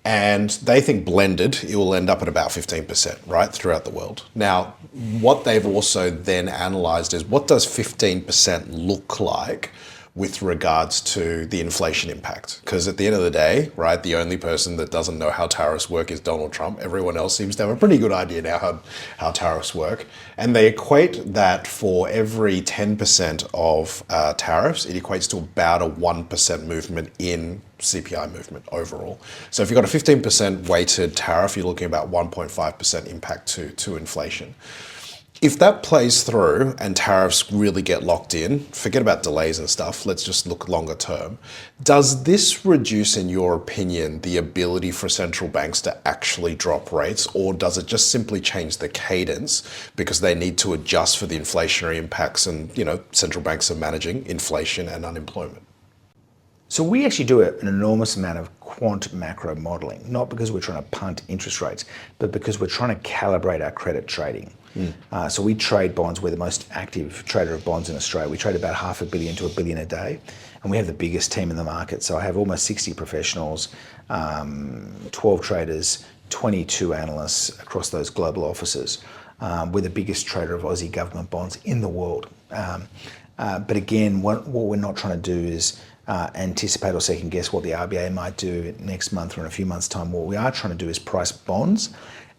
And they think blended, it will end up at about 15%, right, throughout the world. Now, what they've also then analysed is what does 15% look like with regards to the inflation impact? Because at the end of the day, right, the only person that doesn't know how tariffs work is Donald Trump. Everyone else seems to have a pretty good idea now how tariffs work. And they equate that for every 10% of tariffs, it equates to about a 1% movement in CPI movement overall. So if you've got a 15% weighted tariff, you're looking at about 1.5% impact to inflation. If that plays through and tariffs really get locked in, forget about delays and stuff, let's just look longer term. Does this reduce, in your opinion, the ability for central banks to actually drop rates, or does it just simply change the cadence because they need to adjust for the inflationary impacts and, central banks are managing inflation and unemployment? So we actually do an enormous amount of quant macro modelling, not because we're trying to punt interest rates, but because we're trying to calibrate our credit trading. So we trade bonds. We're the most active trader of bonds in Australia. We trade about $500 million to $1 billion a day, and we have the biggest team in the market. So I have almost 60 professionals, 12 traders, 22 analysts across those global offices. We're the biggest trader of Aussie government bonds in the world. But again, what we're not trying to do is anticipate or second guess what the RBA might do next month or in a few months' time. What we are trying to do is price bonds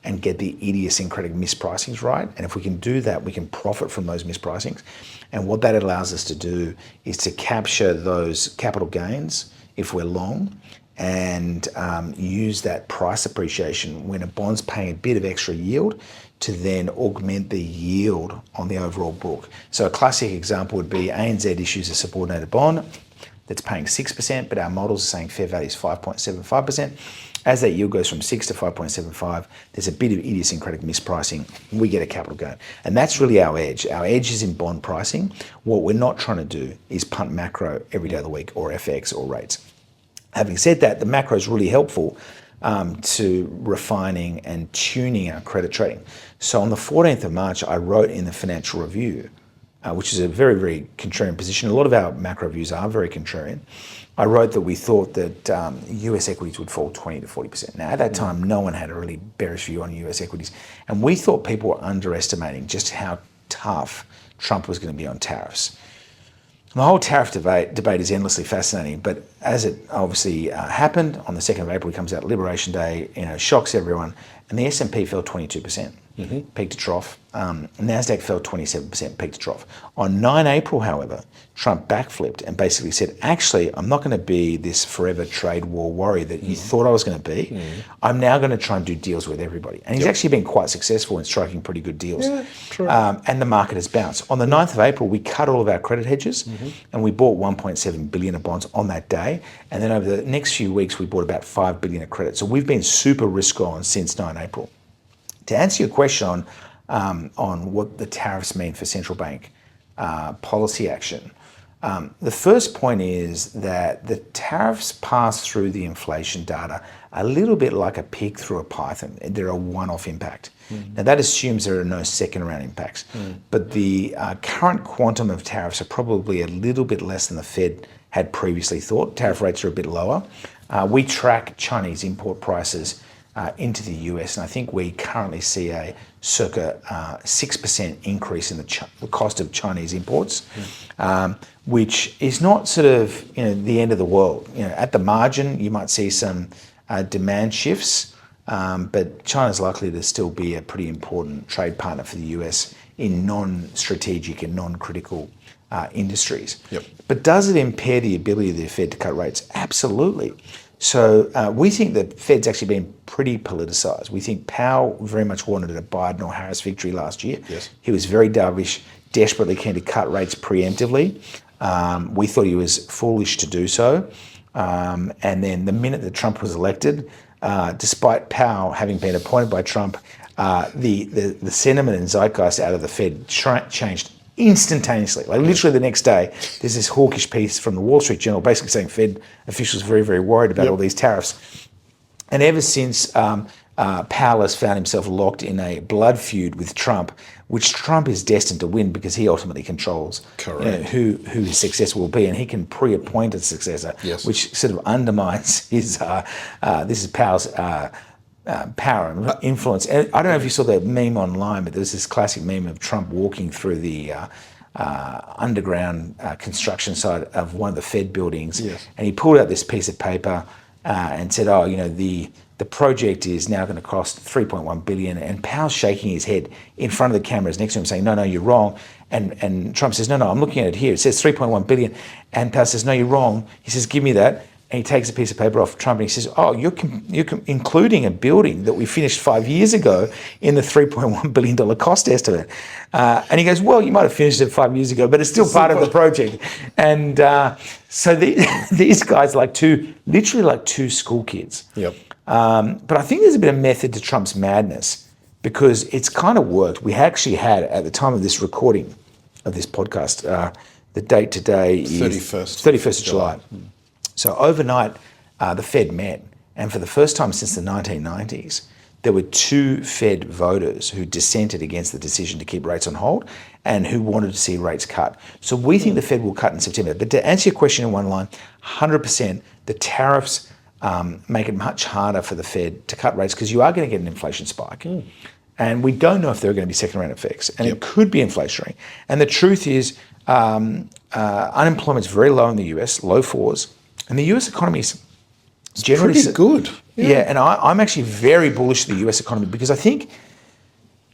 and get the idiosyncratic mispricings right. And if we can do that, we can profit from those mispricings. And what that allows us to do is to capture those capital gains if we're long, and use that price appreciation when a bond's paying a bit of extra yield to then augment the yield on the overall book. So a classic example would be ANZ issues a subordinated bond that's paying 6%, but our models are saying fair value is 5.75%. As that yield goes from 6 to 5.75, there's a bit of idiosyncratic mispricing. We get a capital gain. And that's really our edge. Our edge is in bond pricing. What we're not trying to do is punt macro every day of the week or FX or rates. Having said that, the macro is really helpful to refining and tuning our credit trading. So on the 14th of March, I wrote in the Financial Review, which is a very, very contrarian position. A lot of our macro views are very contrarian. I wrote that we thought that US equities would fall 20 to 40%. Now, at that time, no one had a really bearish view on US equities. And we thought people were underestimating just how tough Trump was going to be on tariffs. The whole tariff debate is endlessly fascinating, but as it obviously happened, on the 2nd of April, he comes out Liberation Day, shocks everyone, and the S&P fell 22%, peak to trough. NASDAQ fell 27%, peak to trough. On 9 April, however, Trump backflipped and basically said, actually, I'm not going to be this forever trade war warrior that you thought I was going to be. I'm now going to try and do deals with everybody. And he's actually been quite successful in striking pretty good deals. Yeah, true. And the market has bounced. On the 9th of April, we cut all of our credit hedges and we bought 1.7 billion of bonds on that day. And then over the next few weeks, we bought about 5 billion of credit. So we've been super risk on since 9 April. To answer your question on what the tariffs mean for central bank policy action, the first point is that the tariffs pass through the inflation data a little bit like a pig through a python. They're a one-off impact. Now that assumes there are no second round impacts, but the current quantum of tariffs are probably a little bit less than the Fed had previously thought. Tariff rates are a bit lower. We track Chinese import prices into the US, and I think we currently see a circa 6% increase in the cost of Chinese imports, which is not sort of the end of the world. At the margin, you might see some demand shifts, but China's likely to still be a pretty important trade partner for the US in non-strategic and non-critical industries. But does it impair the ability of the Fed to cut rates? Absolutely. So we think the Fed's actually been pretty politicised. We think Powell very much wanted a Biden or Harris victory last year. Yes. He was very dovish, desperately keen to cut rates preemptively. We thought he was foolish to do so. And then the minute that Trump was elected, despite Powell having been appointed by Trump, the sentiment and zeitgeist out of the Fed changed instantaneously. Like literally the next day, there's this hawkish piece from the Wall Street Journal basically saying Fed officials are very, very worried about all these tariffs. And ever since Powell has found himself locked in a blood feud with Trump, which Trump is destined to win because he ultimately controls who his successor will be, and he can pre-appoint a successor, which sort of undermines his this is Powell's power and influence. And I don't know if you saw that meme online, but there's this classic meme of Trump walking through the underground construction site of one of the Fed buildings, and he pulled out this piece of paper and said, "Oh, the project is now going to cost $3.1 billion." And Powell's shaking his head in front of the cameras next to him, saying, "No, you're wrong." And Trump says, "No, I'm looking at it here. It says $3.1 billion." And Powell says, "No, you're wrong." He says, "Give me that." And he takes a piece of paper off Trump and he says, "Oh, you're including a building that we finished 5 years ago in the $3.1 billion cost estimate." And he goes, "Well, you might have finished it 5 years ago, but it's still part of the project." And so these guys literally like two school kids. Yep. But I think there's a bit of method to Trump's madness because it's kind of worked. We actually had, at the time of this recording of this podcast, the date today is 31st of July. So overnight, the Fed met, and for the first time since the 1990s, there were two Fed voters who dissented against the decision to keep rates on hold and who wanted to see rates cut. So we think the Fed will cut in September. But to answer your question in one line, 100%, the tariffs make it much harder for the Fed to cut rates because you are going to get an inflation spike. And we don't know if there are going to be second round effects. And it could be inflationary. And the truth is unemployment's very low in the US, low fours. And the US economy is generally pretty good. Yeah, and I'm actually very bullish on the US economy because I think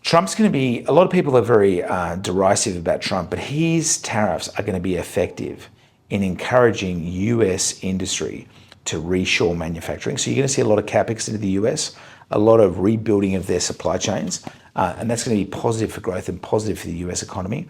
Trump's going to be, a lot of people are very derisive about Trump, but his tariffs are going to be effective in encouraging US industry to reshore manufacturing. So you're going to see a lot of capex into the US, a lot of rebuilding of their supply chains, and that's going to be positive for growth and positive for the US economy.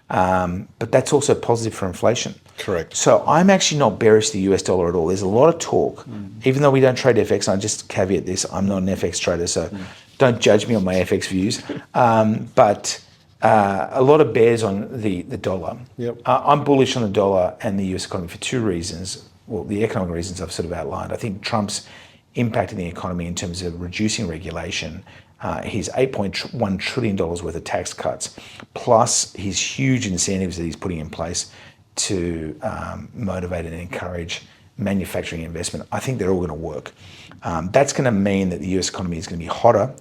But that's also positive for inflation. Correct. So I'm actually not bearish to the US dollar at all. There's a lot of talk, even though we don't trade FX, and I just caveat this, I'm not an FX trader, so don't judge me on my FX views. But a lot of bears on the dollar. Yep. I'm bullish on the dollar and the US economy for two reasons. Well, the economic reasons I've sort of outlined. I think Trump's impact in the economy in terms of reducing regulation, his $8.1 trillion worth of tax cuts, plus his huge incentives that he's putting in place to motivate and encourage manufacturing investment, I think they're all going to work. That's going to mean that the US economy is going to be hotter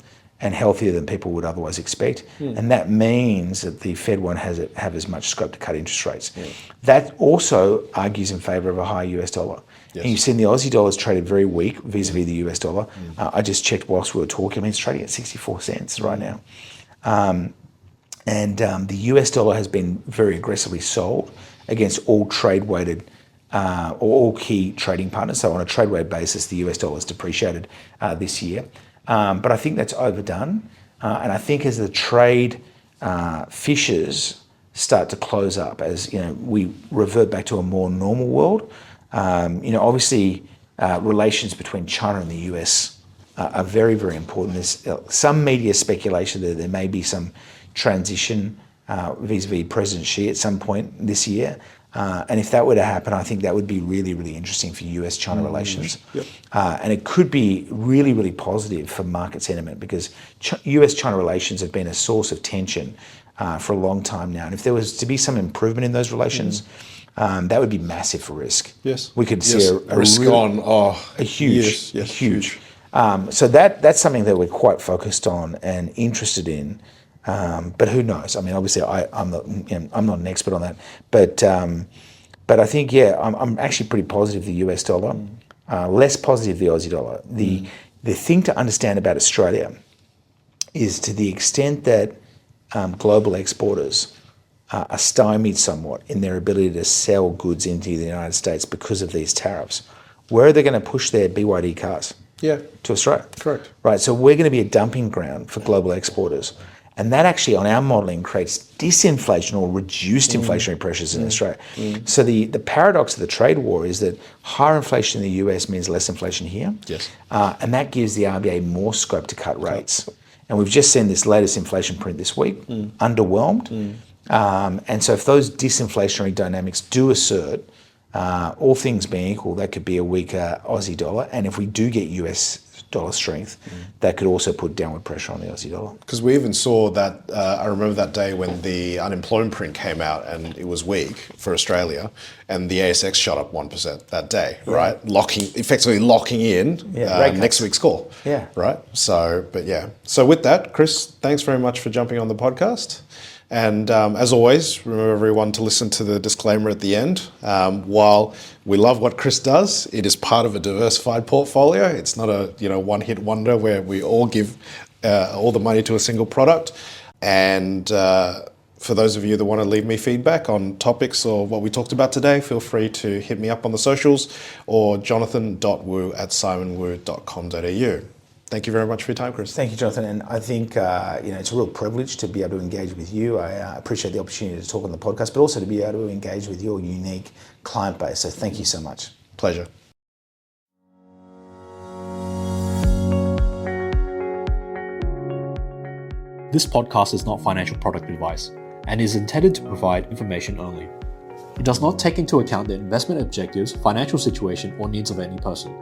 and healthier than people would otherwise expect. And that means that the Fed won't have as much scope to cut interest rates. That also argues in favour of a higher US dollar. Yes. And you've seen the Aussie dollar's traded very weak vis-a-vis the US dollar. I just checked whilst we were talking. I mean, it's trading at 64 cents right now. The US dollar has been very aggressively sold against all trade-weighted or all key trading partners. So on a trade-weighted basis, the US dollar has depreciated this year. But I think that's overdone. And I think as the trade fissures start to close up, as we revert back to a more normal world, obviously relations between China and the US are very, very important. There's some media speculation that there may be some transition vis-a-vis President Xi at some point this year. And if that were to happen, I think that would be really, really interesting for US-China relations. Yep. And it could be really, really positive for market sentiment because US-China relations have been a source of tension for a long time now. And if there was to be some improvement in those relations, that would be massive for risk. Yes. We could see a risk on. A huge. Huge. So that's something that we're quite focused on and interested in. But who knows? I mean, obviously, I'm not an expert on that. But I think, I'm actually pretty positive the US dollar, less positive the Aussie dollar. The thing to understand about Australia is to the extent that global exporters are stymied somewhat in their ability to sell goods into the United States because of these tariffs. Where are they going to push their BYD cars? To Australia. Correct. Right. So we're going to be a dumping ground for global exporters. And that actually, on our modelling, creates disinflation or reduced inflationary pressures in Australia. So the paradox of the trade war is that higher inflation in the US means less inflation here. Yes. And that gives the RBA more scope to cut rates. And we've just seen this latest inflation print this week, underwhelmed. And so if those disinflationary dynamics do assert, all things being equal, that could be a weaker Aussie dollar. And if we do get US dollar strength that could also put downward pressure on the Aussie dollar. Because we even saw that, I remember that day when the unemployment print came out and it was weak for Australia, and the ASX shot up 1% that day, right? Effectively locking in next week's call. Yeah. Right? So, but yeah. So with that, Chris, thanks very much for jumping on the podcast. And as always, remember everyone to listen to the disclaimer at the end. While we love what Chris does, it is part of a diversified portfolio. It's not a one-hit wonder where we all give all the money to a single product. And for those of you that want to leave me feedback on topics or what we talked about today, feel free to hit me up on the socials or jonathan.wu@simonwu.com.au. Thank you very much for your time, Chris. Thank you, Jonathan. And I think it's a real privilege to be able to engage with you. I appreciate the opportunity to talk on the podcast, but also to be able to engage with your unique client base. So thank you so much. Pleasure. This podcast is not financial product advice and is intended to provide information only. It does not take into account the investment objectives, financial situation, or needs of any person.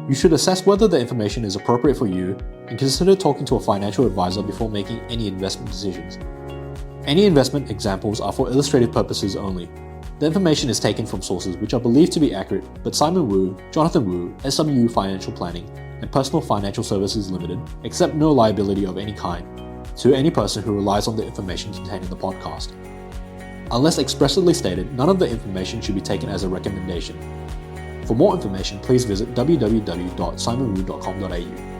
You should assess whether the information is appropriate for you and consider talking to a financial advisor before making any investment decisions. Any investment examples are for illustrative purposes only. The information is taken from sources which are believed to be accurate, but Simon Wu, Jonathan Wu, SWU Financial Planning, and Personal Financial Services Limited accept no liability of any kind to any person who relies on the information contained in the podcast. Unless expressly stated, none of the information should be taken as a recommendation. For more information, please visit www.simonwu.com.au.